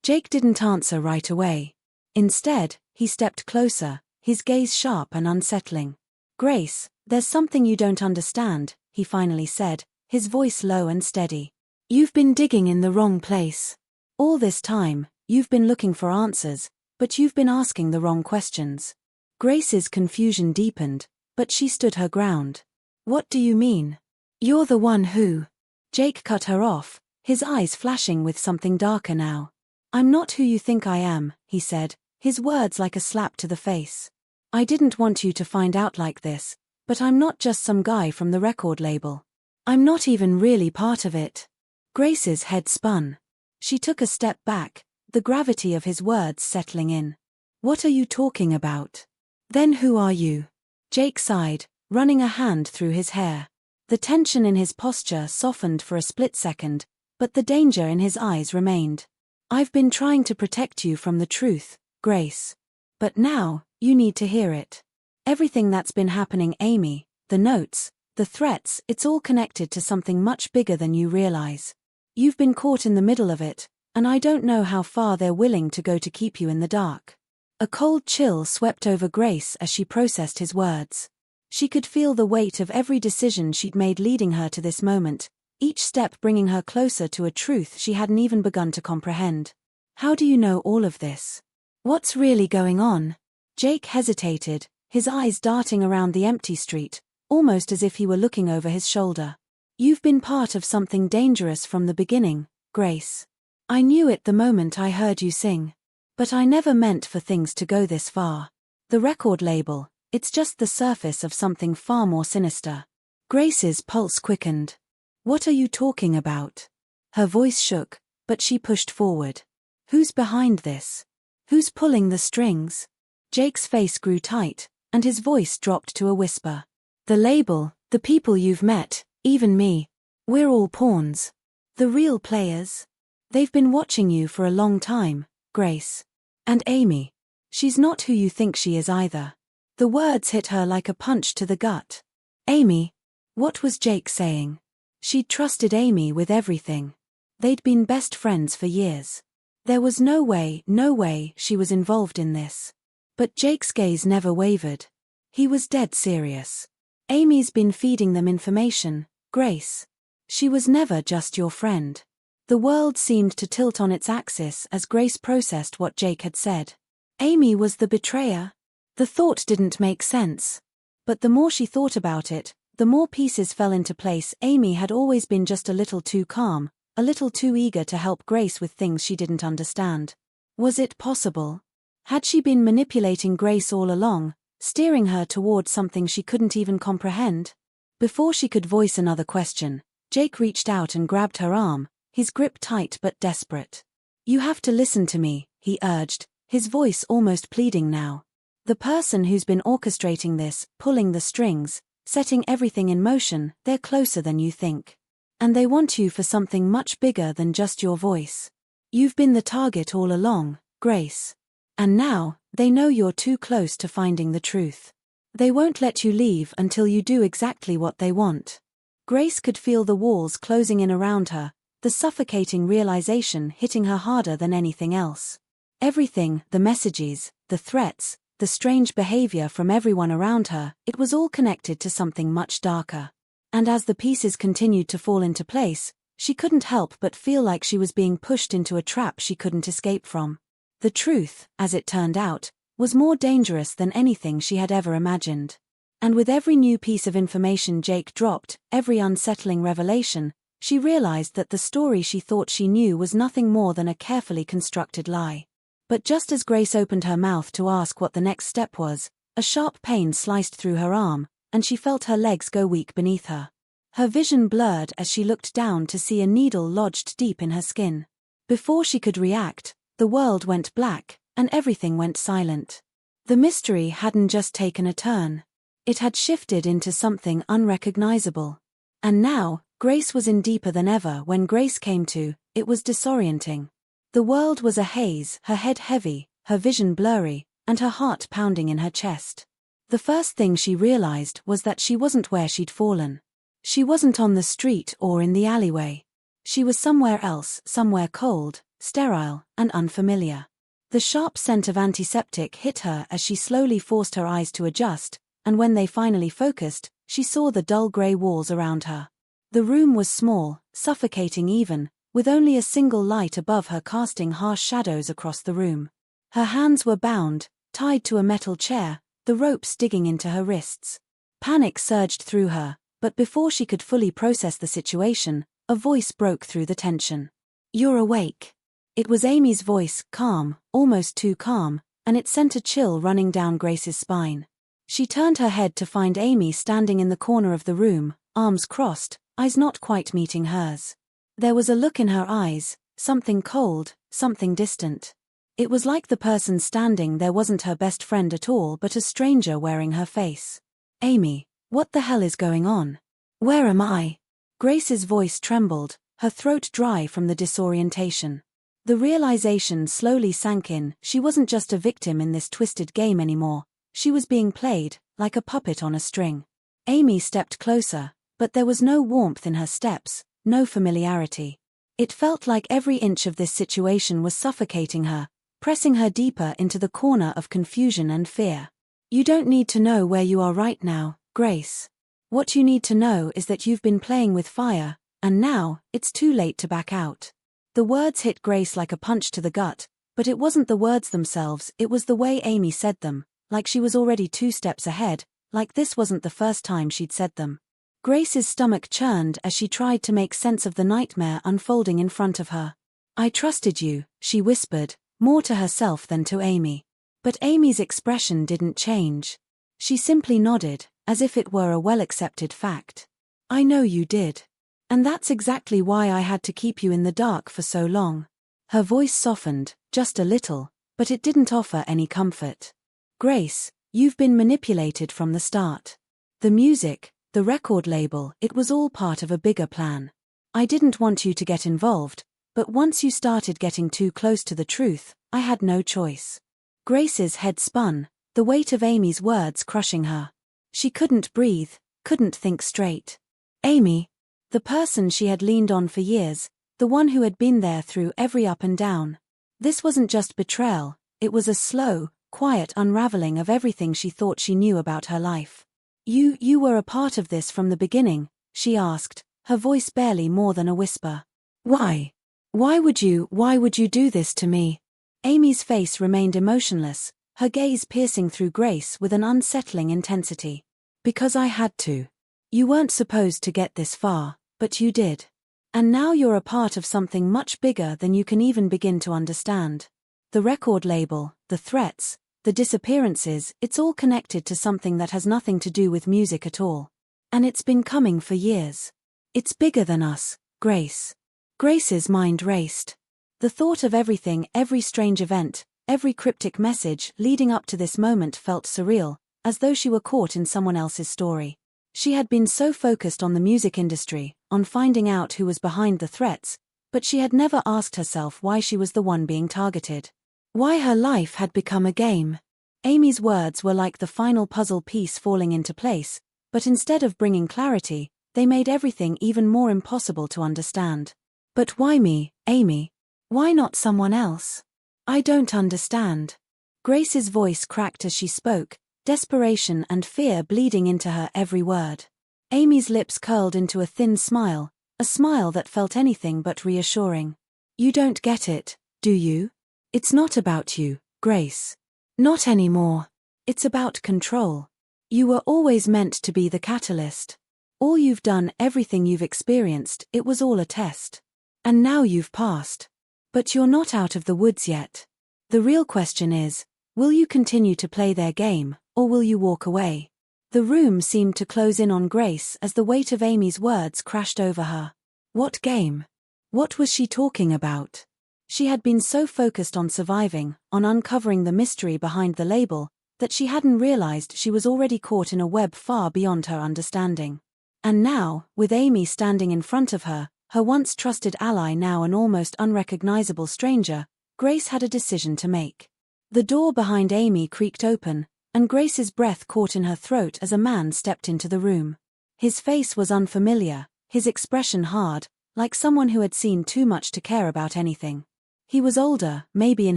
Jake didn't answer right away. Instead, he stepped closer, his gaze sharp and unsettling. Grace, there's something you don't understand, he finally said, his voice low and steady. You've been digging in the wrong place. All this time, you've been looking for answers, but you've been asking the wrong questions. Grace's confusion deepened, but she stood her ground. What do you mean? You're the one who... Jake cut her off, his eyes flashing with something darker now. I'm not who you think I am, he said, his words like a slap to the face. I didn't want you to find out like this, but I'm not just some guy from the record label. I'm not even really part of it. Grace's head spun. She took a step back, the gravity of his words settling in. What are you talking about? Then who are you? Jake sighed, running a hand through his hair. The tension in his posture softened for a split second, but the danger in his eyes remained. I've been trying to protect you from the truth, Grace. But now, you need to hear it. Everything that's been happening, Amy, the notes, the threats, it's all connected to something much bigger than you realize. You've been caught in the middle of it, and I don't know how far they're willing to go to keep you in the dark. A cold chill swept over Grace as she processed his words. She could feel the weight of every decision she'd made leading her to this moment, each step bringing her closer to a truth she hadn't even begun to comprehend. How do you know all of this? What's really going on? Jake hesitated, his eyes darting around the empty street, almost as if he were looking over his shoulder. You've been part of something dangerous from the beginning, Grace. I knew it the moment I heard you sing. But I never meant for things to go this far. The record label, it's just the surface of something far more sinister. Grace's pulse quickened. What are you talking about? Her voice shook, but she pushed forward. Who's behind this? Who's pulling the strings? Jake's face grew tight, and his voice dropped to a whisper. The label, the people you've met, even me. We're all pawns. The real players. They've been watching you for a long time, Grace. And Amy. She's not who you think she is either. The words hit her like a punch to the gut. Amy. What was Jake saying? She'd trusted Amy with everything. They'd been best friends for years. There was no way she was involved in this. But Jake's gaze never wavered. He was dead serious. Amy's been feeding them information, Grace. She was never just your friend. The world seemed to tilt on its axis as Grace processed what Jake had said. Amy was the betrayer? The thought didn't make sense. But the more she thought about it, the more pieces fell into place. Amy had always been just a little too calm, a little too eager to help Grace with things she didn't understand. Was it possible? Had she been manipulating Grace all along, steering her towards something she couldn't even comprehend? Before she could voice another question, Jake reached out and grabbed her arm, his grip tight but desperate. You have to listen to me, he urged, his voice almost pleading now. The person who's been orchestrating this, pulling the strings, setting everything in motion, they're closer than you think. And they want you for something much bigger than just your voice. You've been the target all along, Grace. And now, they know you're too close to finding the truth. They won't let you leave until you do exactly what they want. Grace could feel the walls closing in around her, the suffocating realization hitting her harder than anything else. Everything, the messages, the threats, the strange behavior from everyone around her, it was all connected to something much darker. And as the pieces continued to fall into place, she couldn't help but feel like she was being pushed into a trap she couldn't escape from. The truth, as it turned out, was more dangerous than anything she had ever imagined. And with every new piece of information Jake dropped, every unsettling revelation, she realized that the story she thought she knew was nothing more than a carefully constructed lie. But just as Grace opened her mouth to ask what the next step was, a sharp pain sliced through her arm, and she felt her legs go weak beneath her. Her vision blurred as she looked down to see a needle lodged deep in her skin. Before she could react, the world went black, and everything went silent. The mystery hadn't just taken a turn. It had shifted into something unrecognizable. And now, Grace was in deeper than ever. When Grace came to, it was disorienting. The world was a haze, her head heavy, her vision blurry, and her heart pounding in her chest. The first thing she realized was that she wasn't where she'd fallen. She wasn't on the street or in the alleyway. She was somewhere else, somewhere cold, sterile, and unfamiliar. The sharp scent of antiseptic hit her as she slowly forced her eyes to adjust, and when they finally focused, she saw the dull grey walls around her. The room was small, suffocating even, with only a single light above her casting harsh shadows across the room. Her hands were bound, tied to a metal chair, the ropes digging into her wrists. Panic surged through her, but before she could fully process the situation, a voice broke through the tension. "You're awake." It was Amy's voice, calm, almost too calm, and it sent a chill running down Grace's spine. She turned her head to find Amy standing in the corner of the room, arms crossed, eyes not quite meeting hers. There was a look in her eyes, something cold, something distant. It was like the person standing there wasn't her best friend at all but a stranger wearing her face. "Amy, what the hell is going on? Where am I?" Grace's voice trembled, her throat dry from the disorientation. The realization slowly sank in, she wasn't just a victim in this twisted game anymore, she was being played, like a puppet on a string. Amy stepped closer, but there was no warmth in her steps, no familiarity. It felt like every inch of this situation was suffocating her, pressing her deeper into the corner of confusion and fear. "You don't need to know where you are right now, Grace. What you need to know is that you've been playing with fire, and now, it's too late to back out." The words hit Grace like a punch to the gut, but it wasn't the words themselves, it was the way Amy said them, like she was already 2 steps ahead, like this wasn't the first time she'd said them. Grace's stomach churned as she tried to make sense of the nightmare unfolding in front of her. "I trusted you," she whispered, more to herself than to Amy. But Amy's expression didn't change. She simply nodded, as if it were a well-accepted fact. "I know you did. And that's exactly why I had to keep you in the dark for so long." Her voice softened, just a little, but it didn't offer any comfort. "Grace, you've been manipulated from the start. The music, the record label, it was all part of a bigger plan. I didn't want you to get involved, but once you started getting too close to the truth, I had no choice." Grace's head spun, the weight of Amy's words crushing her. She couldn't breathe, couldn't think straight. Amy, the person she had leaned on for years, the one who had been there through every up and down. This wasn't just betrayal, it was a slow, quiet unraveling of everything she thought she knew about her life. You were a part of this from the beginning," she asked, her voice barely more than a whisper. "Why? Why would you do this to me?" Amy's face remained emotionless, her gaze piercing through Grace with an unsettling intensity. "Because I had to. You weren't supposed to get this far, but you did. And now you're a part of something much bigger than you can even begin to understand. The record label, the threats, the disappearances, it's all connected to something that has nothing to do with music at all. And it's been coming for years. It's bigger than us, Grace." Grace's mind raced. The thought of everything, every strange event, every cryptic message leading up to this moment felt surreal, as though she were caught in someone else's story. She had been so focused on the music industry, on finding out who was behind the threats, but she had never asked herself why she was the one being targeted. Why her life had become a game. Amy's words were like the final puzzle piece falling into place, but instead of bringing clarity, they made everything even more impossible to understand. But why me, Amy? Why not someone else? I don't understand. Grace's voice cracked as she spoke, desperation and fear bleeding into her every word. Amy's lips curled into a thin smile, a smile that felt anything but reassuring. You don't get it, do you? It's not about you, Grace. Not anymore. It's about control. You were always meant to be the catalyst. All you've done, everything you've experienced, it was all a test. And now you've passed. But you're not out of the woods yet. The real question is, will you continue to play their game, or will you walk away? The room seemed to close in on Grace as the weight of Amy's words crashed over her. What game? What was she talking about? She had been so focused on surviving, on uncovering the mystery behind the label, that she hadn't realized she was already caught in a web far beyond her understanding. And now, with Amy standing in front of her, her once trusted ally now an almost unrecognizable stranger, Grace had a decision to make. The door behind Amy creaked open, and Grace's breath caught in her throat as a man stepped into the room. His face was unfamiliar, his expression hard, like someone who had seen too much to care about anything. He was older, maybe in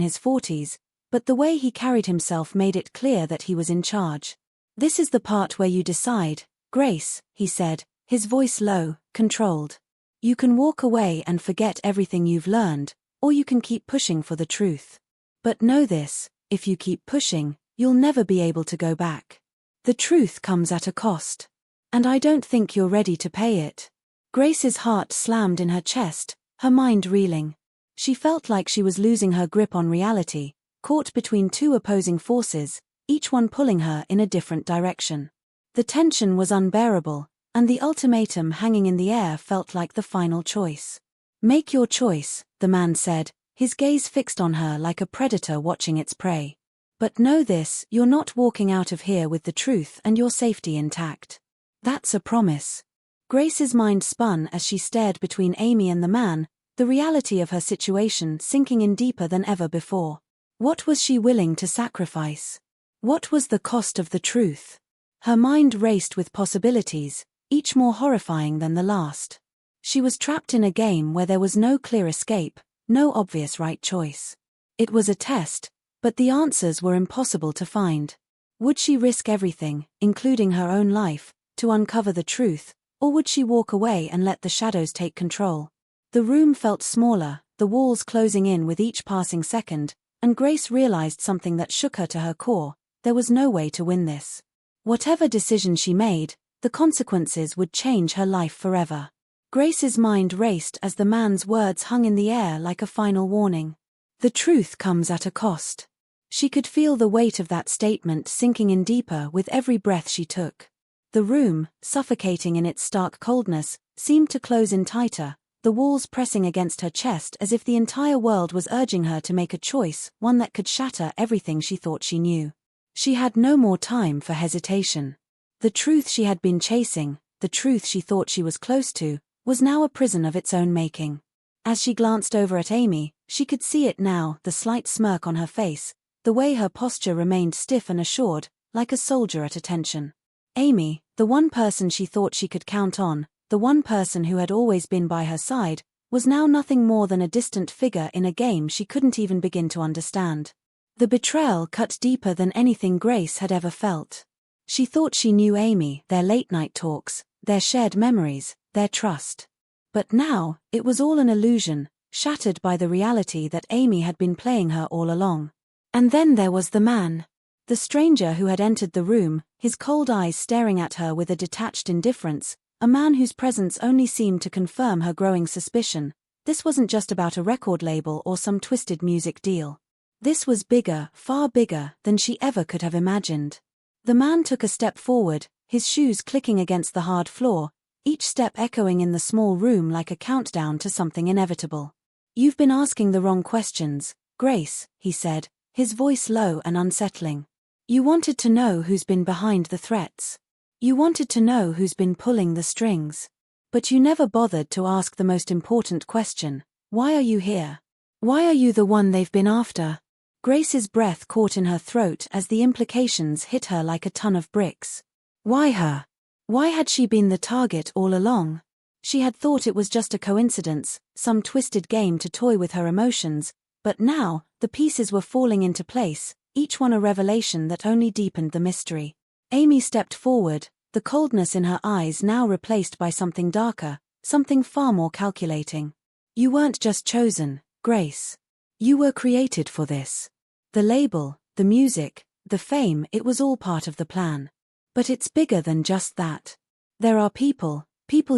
his 40s, but the way he carried himself made it clear that he was in charge. This is the part where you decide, Grace, he said, his voice low, controlled. You can walk away and forget everything you've learned, or you can keep pushing for the truth. But know this, if you keep pushing, you'll never be able to go back. The truth comes at a cost. And I don't think you're ready to pay it. Grace's heart slammed in her chest, her mind reeling. She felt like she was losing her grip on reality, caught between two opposing forces, each one pulling her in a different direction. The tension was unbearable, and the ultimatum hanging in the air felt like the final choice. Make your choice, the man said, his gaze fixed on her like a predator watching its prey. But know this, you're not walking out of here with the truth and your safety intact. That's a promise. Grace's mind spun as she stared between Amy and the man, the reality of her situation sinking in deeper than ever before. What was she willing to sacrifice? What was the cost of the truth? Her mind raced with possibilities, each more horrifying than the last. She was trapped in a game where there was no clear escape, no obvious right choice. It was a test, but the answers were impossible to find. Would she risk everything, including her own life, to uncover the truth, or would she walk away and let the shadows take control? The room felt smaller, the walls closing in with each passing second, and Grace realized something that shook her to her core: there was no way to win this. Whatever decision she made, the consequences would change her life forever. Grace's mind raced as the man's words hung in the air like a final warning. The truth comes at a cost. She could feel the weight of that statement sinking in deeper with every breath she took. The room, suffocating in its stark coldness, seemed to close in tighter, the walls pressing against her chest as if the entire world was urging her to make a choice, one that could shatter everything she thought she knew. She had no more time for hesitation. The truth she had been chasing, the truth she thought she was close to, was now a prison of its own making. As she glanced over at Amy, she could see it now, the slight smirk on her face, the way her posture remained stiff and assured, like a soldier at attention. Amy, the one person she thought she could count on, the one person who had always been by her side, was now nothing more than a distant figure in a game she couldn't even begin to understand. The betrayal cut deeper than anything Grace had ever felt. She thought she knew Amy, their late-night talks, their shared memories, their trust. But now, it was all an illusion, shattered by the reality that Amy had been playing her all along. And then there was the man. The stranger who had entered the room, his cold eyes staring at her with a detached indifference, a man whose presence only seemed to confirm her growing suspicion. This wasn't just about a record label or some twisted music deal. This was bigger, far bigger, than she ever could have imagined. The man took a step forward, his shoes clicking against the hard floor, each step echoing in the small room like a countdown to something inevitable. "You've been asking the wrong questions, Grace," he said, his voice low and unsettling. "You wanted to know who's been behind the threats. You wanted to know who's been pulling the strings. But you never bothered to ask the most important question: why are you here? Why are you the one they've been after?" Grace's breath caught in her throat as the implications hit her like a ton of bricks. Why her? Why had she been the target all along? She had thought it was just a coincidence, some twisted game to toy with her emotions, but now, the pieces were falling into place, each one a revelation that only deepened the mystery. Amy stepped forward, the coldness in her eyes now replaced by something darker, something far more calculating. "You weren't just chosen, Grace. You were created for this. The label, the music, the fame, it was all part of the plan. But it's bigger than just that. There are people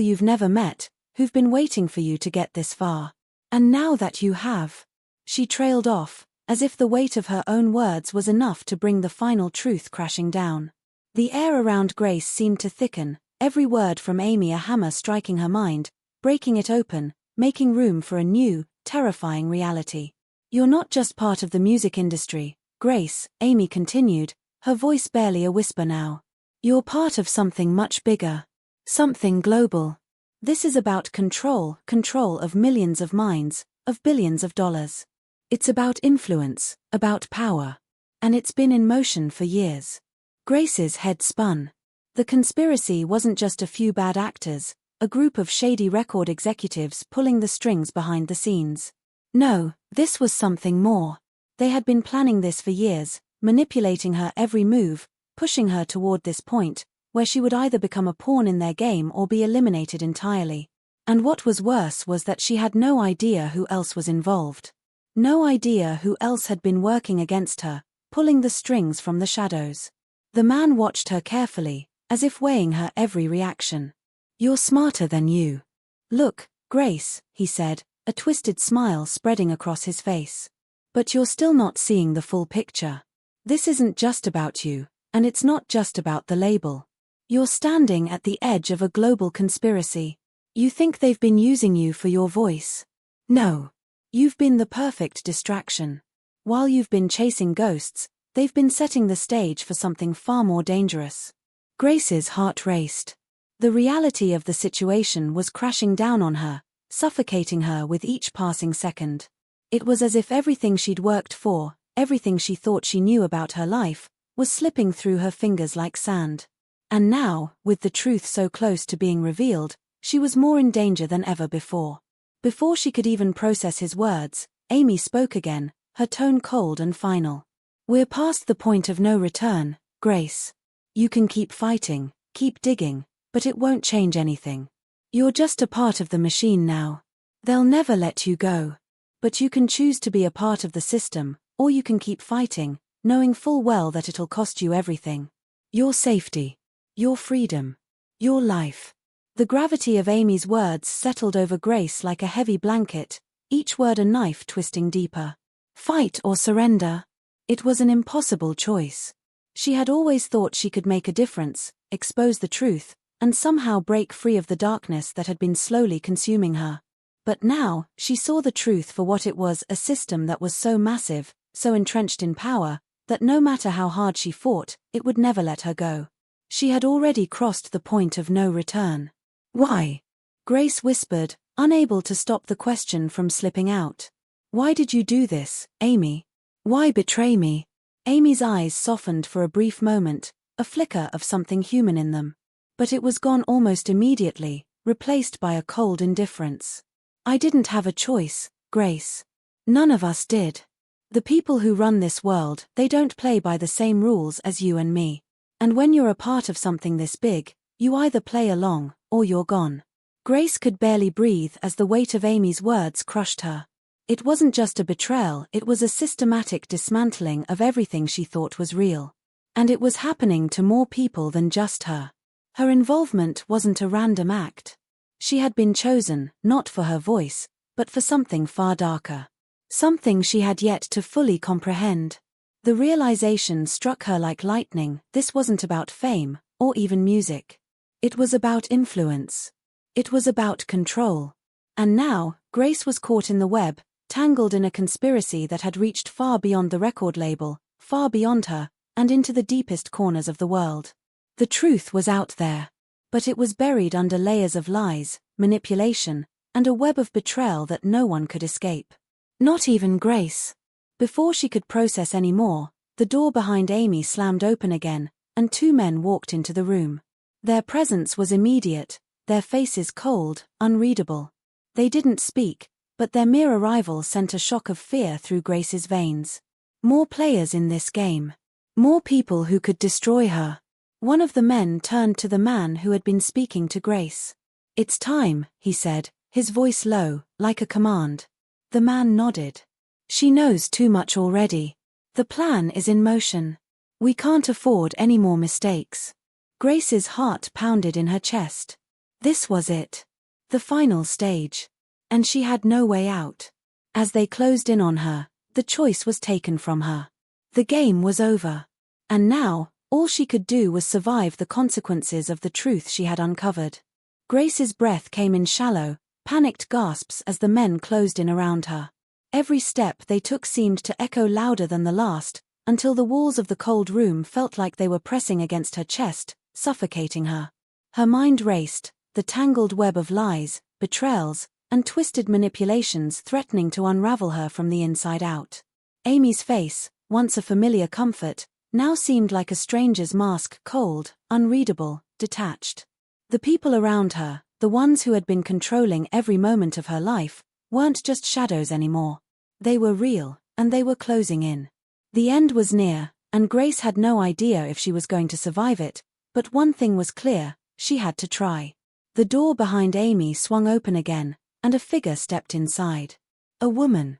you've never met, who've been waiting for you to get this far. And now that you have..." She trailed off, as if the weight of her own words was enough to bring the final truth crashing down. The air around Grace seemed to thicken, every word from Amy a hammer striking her mind, breaking it open, making room for a new, terrifying reality. "You're not just part of the music industry, Grace," Amy continued, her voice barely a whisper now. "You're part of something much bigger. Something global. This is about control of millions of minds, of billions of dollars. It's about influence, about power. And it's been in motion for years." Grace's head spun. The conspiracy wasn't just a few bad actors, a group of shady record executives pulling the strings behind the scenes. No, this was something more. They had been planning this for years, manipulating her every move, pushing her toward this point, where she would either become a pawn in their game or be eliminated entirely. And what was worse was that she had no idea who else was involved. No idea who else had been working against her, pulling the strings from the shadows. The man watched her carefully, as if weighing her every reaction. "You're smarter than you. Look, Grace," he said, a twisted smile spreading across his face. "But you're still not seeing the full picture. This isn't just about you, and it's not just about the label. You're standing at the edge of a global conspiracy. You think they've been using you for your voice? No. You've been the perfect distraction. While you've been chasing ghosts, they've been setting the stage for something far more dangerous." Grace's heart raced. The reality of the situation was crashing down on her, suffocating her with each passing second. It was as if everything she'd worked for, everything she thought she knew about her life, was slipping through her fingers like sand. And now, with the truth so close to being revealed, she was more in danger than ever before. Before she could even process his words, Amy spoke again, her tone cold and final. "We're past the point of no return, Grace. You can keep fighting, keep digging, but it won't change anything. You're just a part of the machine now. They'll never let you go. But you can choose to be a part of the system, or you can keep fighting, knowing full well that it'll cost you everything. Your safety. Your freedom. Your life." The gravity of Amy's words settled over Grace like a heavy blanket, each word a knife twisting deeper. Fight or surrender? It was an impossible choice. She had always thought she could make a difference, expose the truth, and somehow break free of the darkness that had been slowly consuming her. But now, she saw the truth for what it was, a system that was so massive, so entrenched in power, that no matter how hard she fought, it would never let her go. She had already crossed the point of no return. "Why?" Grace whispered, unable to stop the question from slipping out. "Why did you do this, Amy? Why betray me?" Amy's eyes softened for a brief moment, a flicker of something human in them. But it was gone almost immediately, replaced by a cold indifference. "I didn't have a choice, Grace. None of us did. The people who run this world, they don't play by the same rules as you and me. And when you're a part of something this big, you either play along, or you're gone." Grace could barely breathe as the weight of Amy's words crushed her. It wasn't just a betrayal, it was a systematic dismantling of everything she thought was real. And it was happening to more people than just her. Her involvement wasn't a random act. She had been chosen, not for her voice, but for something far darker. Something she had yet to fully comprehend. The realization struck her like lightning. This wasn't about fame, or even music. It was about influence. It was about control. And now, Grace was caught in the web, tangled in a conspiracy that had reached far beyond the record label, far beyond her, and into the deepest corners of the world. The truth was out there. But it was buried under layers of lies, manipulation, and a web of betrayal that no one could escape. Not even Grace. Before she could process any more, the door behind Amy slammed open again, and two men walked into the room. Their presence was immediate, their faces cold, unreadable. They didn't speak, but their mere arrival sent a shock of fear through Grace's veins. More players in this game. More people who could destroy her. One of the men turned to the man who had been speaking to Grace. "It's time," he said, his voice low, like a command. The man nodded. "She knows too much already. The plan is in motion. We can't afford any more mistakes." Grace's heart pounded in her chest. This was it. The final stage. And she had no way out. As they closed in on her, the choice was taken from her. The game was over. And now, all she could do was survive the consequences of the truth she had uncovered. Grace's breath came in shallow, panicked gasps as the men closed in around her. Every step they took seemed to echo louder than the last, until the walls of the cold room felt like they were pressing against her chest, suffocating her. Her mind raced, the tangled web of lies, betrayals, and twisted manipulations threatening to unravel her from the inside out. Amy's face, once a familiar comfort, now seemed like a stranger's mask, cold, unreadable, detached. The people around her, the ones who had been controlling every moment of her life, weren't just shadows anymore. They were real, and they were closing in. The end was near, and Grace had no idea if she was going to survive it, but one thing was clear, she had to try. The door behind Amy swung open again, and a figure stepped inside. A woman.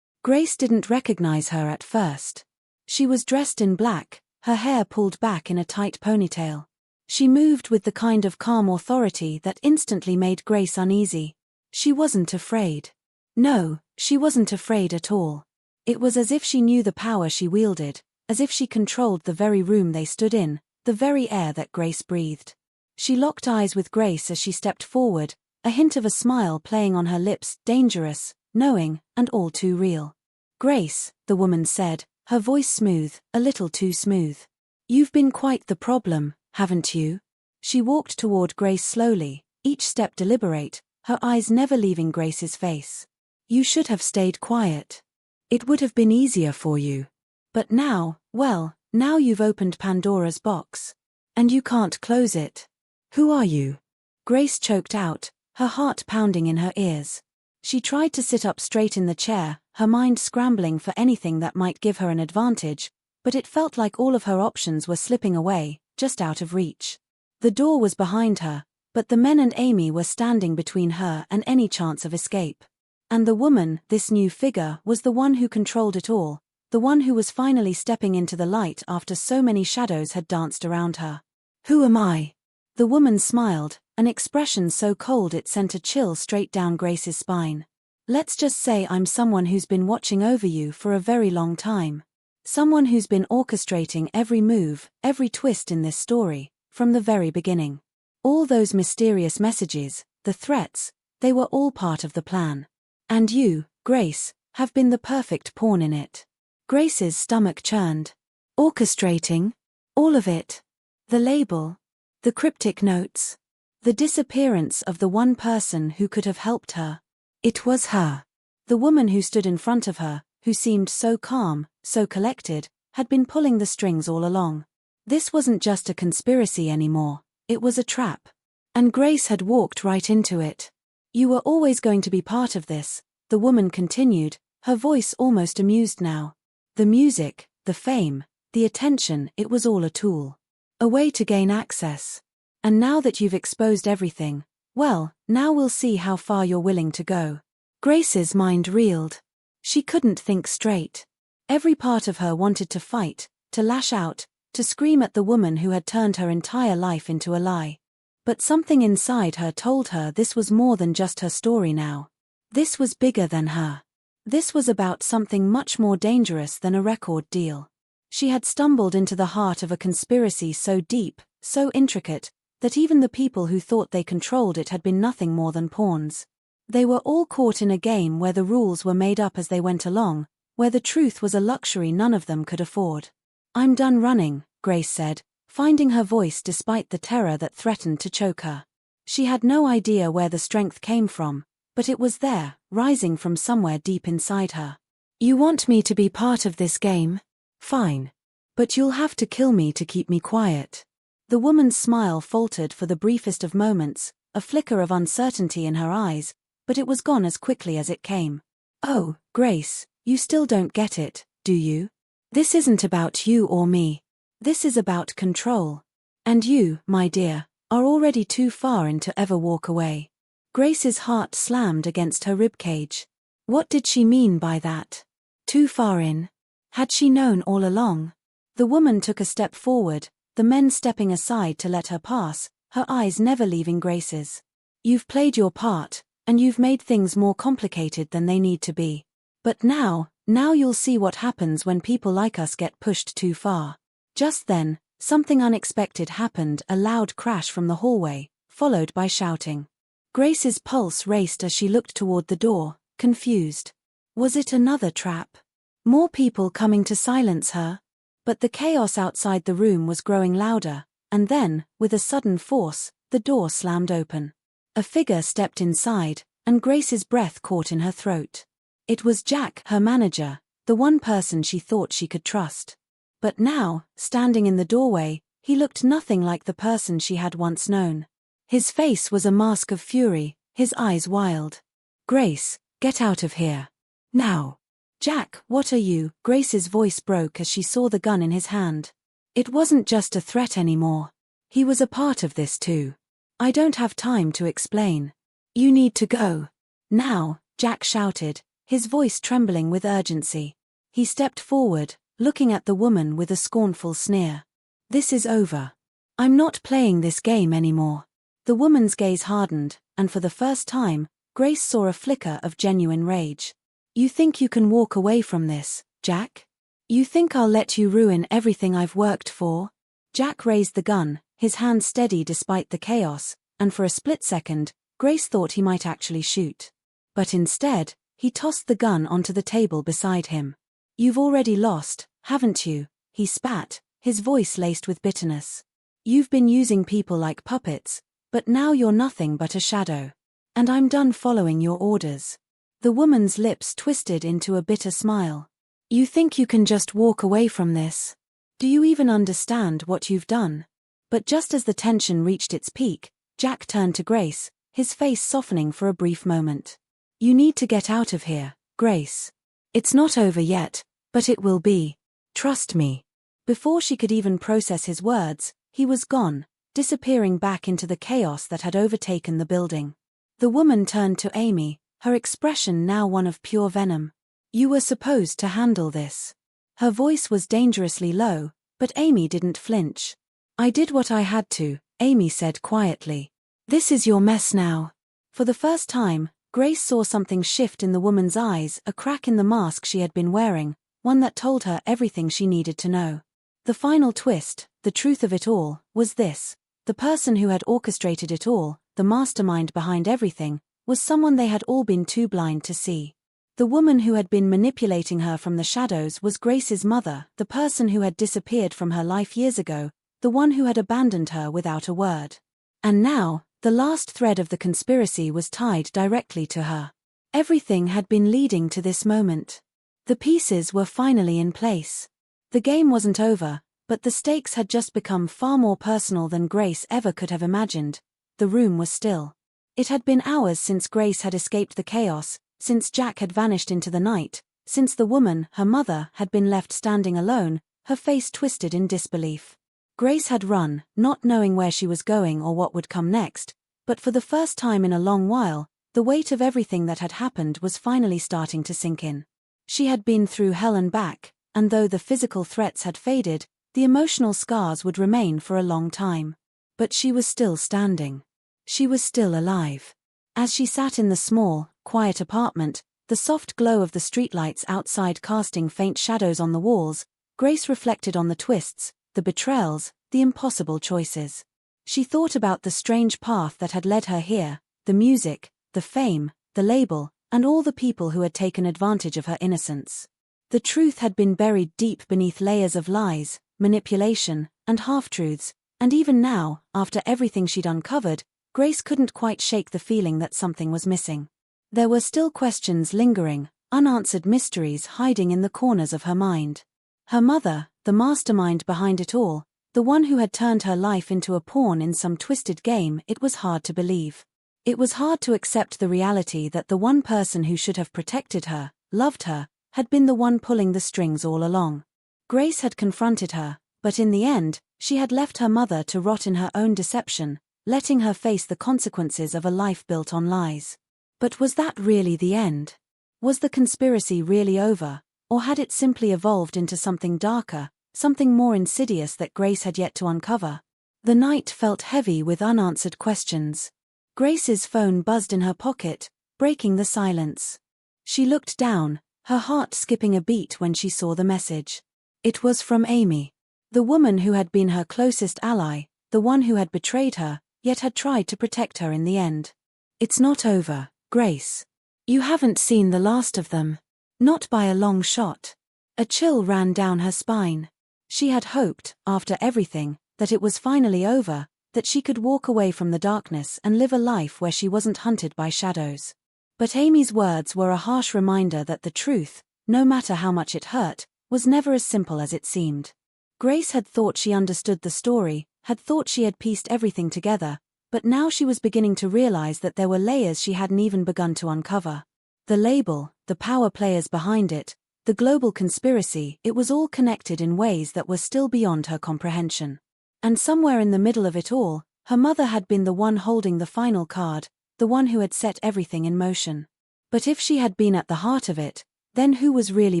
Grace didn't recognize her at first. She was dressed in black, her hair pulled back in a tight ponytail. She moved with the kind of calm authority that instantly made Grace uneasy. She wasn't afraid. No, she wasn't afraid at all. It was as if she knew the power she wielded, as if she controlled the very room they stood in, the very air that Grace breathed. She locked eyes with Grace as she stepped forward, a hint of a smile playing on her lips, dangerous, knowing, and all too real. "Grace," the woman said, her voice smooth, a little too smooth. "You've been quite the problem, haven't you?" She walked toward Grace slowly, each step deliberate, her eyes never leaving Grace's face. "You should have stayed quiet. It would have been easier for you. But now, well, now you've opened Pandora's box. And you can't close it. Who are you?" Grace choked out, her heart pounding in her ears. She tried to sit up straight in the chair, her mind scrambling for anything that might give her an advantage, but it felt like all of her options were slipping away, just out of reach. The door was behind her, but the men and Amy were standing between her and any chance of escape. And the woman, this new figure, was the one who controlled it all, the one who was finally stepping into the light after so many shadows had danced around her. "Who am I?" The woman smiled, an expression so cold it sent a chill straight down Grace's spine. "Let's just say I'm someone who's been watching over you for a very long time. Someone who's been orchestrating every move, every twist in this story, from the very beginning. All those mysterious messages, the threats, they were all part of the plan. And you, Grace, have been the perfect pawn in it." Grace's stomach churned. Orchestrating? All of it. The label. The cryptic notes. The disappearance of the one person who could have helped her. It was her. The woman who stood in front of her, who seemed so calm, so collected, had been pulling the strings all along. This wasn't just a conspiracy anymore, it was a trap. And Grace had walked right into it. "You were always going to be part of this," the woman continued, her voice almost amused now. "The music, the fame, the attention, it was all a tool. A way to gain access. And now that you've exposed everything, well, now we'll see how far you're willing to go." Grace's mind reeled. She couldn't think straight. Every part of her wanted to fight, to lash out, to scream at the woman who had turned her entire life into a lie. But something inside her told her this was more than just her story now. This was bigger than her. This was about something much more dangerous than a record deal. She had stumbled into the heart of a conspiracy so deep, so intricate, that even the people who thought they controlled it had been nothing more than pawns. They were all caught in a game where the rules were made up as they went along, where the truth was a luxury none of them could afford. "I'm done running," Grace said, finding her voice despite the terror that threatened to choke her. She had no idea where the strength came from, but it was there, rising from somewhere deep inside her. "You want me to be part of this game? Fine. But you'll have to kill me to keep me quiet." The woman's smile faltered for the briefest of moments, a flicker of uncertainty in her eyes, but it was gone as quickly as it came. "Oh, Grace, you still don't get it, do you? This isn't about you or me. This is about control. And you, my dear, are already too far in to ever walk away." Grace's heart slammed against her ribcage. What did she mean by that? Too far in? Had she known all along? The woman took a step forward, the men stepping aside to let her pass, her eyes never leaving Grace's. "You've played your part, and you've made things more complicated than they need to be. But now you'll see what happens when people like us get pushed too far." Just then, something unexpected happened, a loud crash from the hallway, followed by shouting. Grace's pulse raced as she looked toward the door, confused. Was it another trap? More people coming to silence her? But the chaos outside the room was growing louder, and then, with a sudden force, the door slammed open. A figure stepped inside, and Grace's breath caught in her throat. It was Jack, her manager, the one person she thought she could trust. But now, standing in the doorway, he looked nothing like the person she had once known. His face was a mask of fury, his eyes wild. "Grace, get out of here. Now." "Jack, what are you?" Grace's voice broke as she saw the gun in his hand. It wasn't just a threat anymore. He was a part of this too. "I don't have time to explain. You need to go. Now," Jack shouted, his voice trembling with urgency. He stepped forward, looking at the woman with a scornful sneer. "This is over. I'm not playing this game anymore." The woman's gaze hardened, and for the first time, Grace saw a flicker of genuine rage. "You think you can walk away from this, Jack? You think I'll let you ruin everything I've worked for?" Jack raised the gun, his hand steady despite the chaos, and for a split second, Grace thought he might actually shoot. But instead, he tossed the gun onto the table beside him. "You've already lost, haven't you?" he spat, his voice laced with bitterness. "You've been using people like puppets, but now you're nothing but a shadow. And I'm done following your orders." The woman's lips twisted into a bitter smile. "You think you can just walk away from this? Do you even understand what you've done?" But just as the tension reached its peak, Jack turned to Grace, his face softening for a brief moment. "You need to get out of here, Grace. It's not over yet, but it will be. Trust me." Before she could even process his words, he was gone, disappearing back into the chaos that had overtaken the building. The woman turned to Amy, her expression now one of pure venom. "You were supposed to handle this." Her voice was dangerously low, but Amy didn't flinch. "I did what I had to," Amy said quietly. "This is your mess now." For the first time, Grace saw something shift in the woman's eyes, a crack in the mask she had been wearing, one that told her everything she needed to know. The final twist, the truth of it all, was this: the person who had orchestrated it all, the mastermind behind everything, was someone they had all been too blind to see. The woman who had been manipulating her from the shadows was Grace's mother, the person who had disappeared from her life years ago, the one who had abandoned her without a word. And now, the last thread of the conspiracy was tied directly to her. Everything had been leading to this moment. The pieces were finally in place. The game wasn't over, but the stakes had just become far more personal than Grace ever could have imagined. The room was still. It had been hours since Grace had escaped the chaos, since Jack had vanished into the night, since the woman, her mother, had been left standing alone, her face twisted in disbelief. Grace had run, not knowing where she was going or what would come next, but for the first time in a long while, the weight of everything that had happened was finally starting to sink in. She had been through hell and back, and though the physical threats had faded, the emotional scars would remain for a long time. But she was still standing. She was still alive. As she sat in the small, quiet apartment, the soft glow of the streetlights outside casting faint shadows on the walls, Grace reflected on the twists, the betrayals, the impossible choices. She thought about the strange path that had led her here, the music, the fame, the label, and all the people who had taken advantage of her innocence. The truth had been buried deep beneath layers of lies, manipulation, and half-truths, and even now, after everything she'd uncovered, Grace couldn't quite shake the feeling that something was missing. There were still questions lingering, unanswered mysteries hiding in the corners of her mind. Her mother, the mastermind behind it all, the one who had turned her life into a pawn in some twisted game, it was hard to believe. It was hard to accept the reality that the one person who should have protected her, loved her, had been the one pulling the strings all along. Grace had confronted her, but in the end, she had left her mother to rot in her own deception, letting her face the consequences of a life built on lies. But was that really the end? Was the conspiracy really over, or had it simply evolved into something darker, something more insidious that Grace had yet to uncover? The night felt heavy with unanswered questions. Grace's phone buzzed in her pocket, breaking the silence. She looked down, her heart skipping a beat when she saw the message. It was from Amy. The woman who had been her closest ally, the one who had betrayed her, yet had tried to protect her in the end. "It's not over, Grace. You haven't seen the last of them. Not by a long shot." A chill ran down her spine. She had hoped, after everything, that it was finally over, that she could walk away from the darkness and live a life where she wasn't hunted by shadows. But Amy's words were a harsh reminder that the truth, no matter how much it hurt, was never as simple as it seemed. Grace had thought she understood the story, had thought she had pieced everything together, but now she was beginning to realize that there were layers she hadn't even begun to uncover. The label, the power players behind it, the global conspiracy, it was all connected in ways that were still beyond her comprehension. And somewhere in the middle of it all, her mother had been the one holding the final card, the one who had set everything in motion. But if she had been at the heart of it, then who was really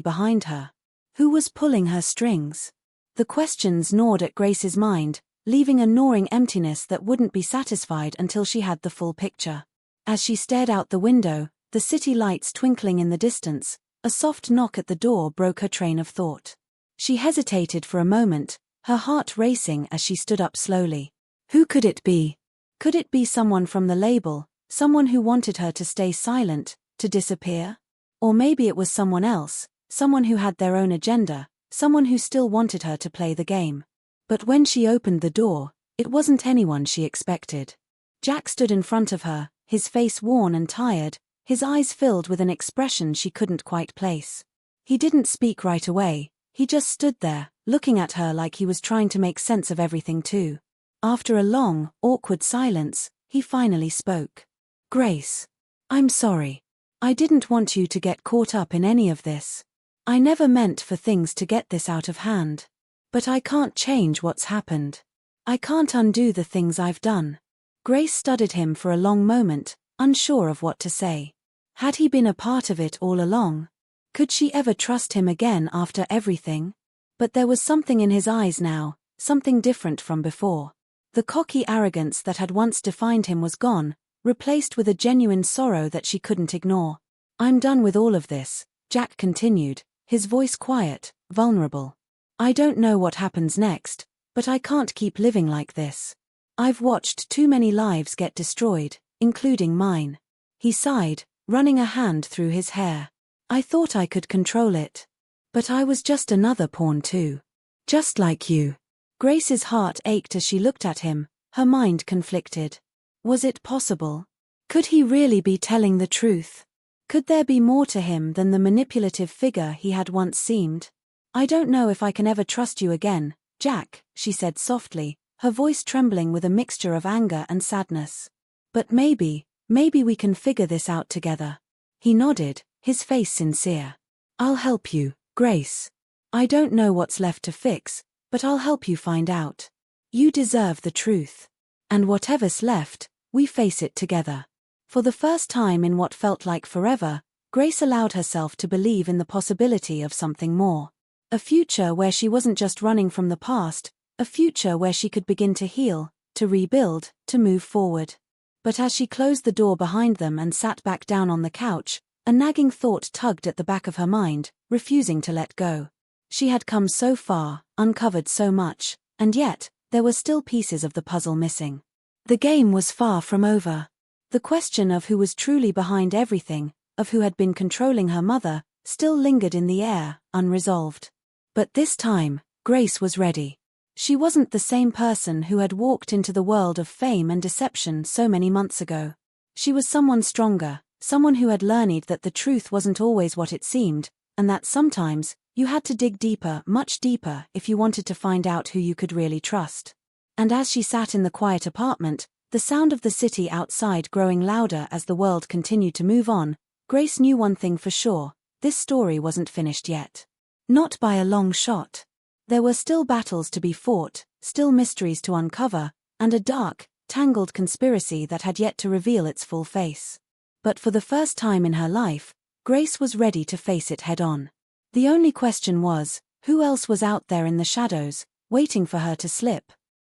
behind her? Who was pulling her strings? The questions gnawed at Grace's mind, leaving a gnawing emptiness that wouldn't be satisfied until she had the full picture. As she stared out the window, the city lights twinkling in the distance, a soft knock at the door broke her train of thought. She hesitated for a moment, her heart racing as she stood up slowly. Who could it be? Could it be someone from the label, someone who wanted her to stay silent, to disappear? Or maybe it was someone else, someone who had their own agenda, someone who still wanted her to play the game. But when she opened the door, it wasn't anyone she expected. Jack stood in front of her, his face worn and tired, his eyes filled with an expression she couldn't quite place. He didn't speak right away, he just stood there, looking at her like he was trying to make sense of everything too. After a long, awkward silence, he finally spoke. "Grace. I'm sorry. I didn't want you to get caught up in any of this. I never meant for things to get this out of hand. But I can't change what's happened. I can't undo the things I've done." Grace studied him for a long moment, unsure of what to say. Had he been a part of it all along? Could she ever trust him again after everything? But there was something in his eyes now, something different from before. The cocky arrogance that had once defined him was gone, replaced with a genuine sorrow that she couldn't ignore. "I'm done with all of this," Jack continued, his voice quiet, vulnerable. "I don't know what happens next, but I can't keep living like this. I've watched too many lives get destroyed, including mine." He sighed, running a hand through his hair. "I thought I could control it. But I was just another pawn too. Just like you." Grace's heart ached as she looked at him, her mind conflicted. Was it possible? Could he really be telling the truth? Could there be more to him than the manipulative figure he had once seemed? "I don't know if I can ever trust you again, Jack," she said softly, her voice trembling with a mixture of anger and sadness. "But maybe we can figure this out together." He nodded, his face sincere. "I'll help you, Grace. I don't know what's left to fix, but I'll help you find out. You deserve the truth. And whatever's left, we face it together." For the first time in what felt like forever, Grace allowed herself to believe in the possibility of something more. A future where she wasn't just running from the past, a future where she could begin to heal, to rebuild, to move forward. But as she closed the door behind them and sat back down on the couch, a nagging thought tugged at the back of her mind, refusing to let go. She had come so far, uncovered so much, and yet, there were still pieces of the puzzle missing. The game was far from over. The question of who was truly behind everything, of who had been controlling her mother, still lingered in the air, unresolved. But this time, Grace was ready. She wasn't the same person who had walked into the world of fame and deception so many months ago. She was someone stronger, someone who had learned that the truth wasn't always what it seemed, and that sometimes, you had to dig deeper, much deeper, if you wanted to find out who you could really trust. And as she sat in the quiet apartment, the sound of the city outside growing louder as the world continued to move on, Grace knew one thing for sure: this story wasn't finished yet. Not by a long shot. There were still battles to be fought, still mysteries to uncover, and a dark, tangled conspiracy that had yet to reveal its full face. But for the first time in her life, Grace was ready to face it head-on. The only question was, who else was out there in the shadows, waiting for her to slip?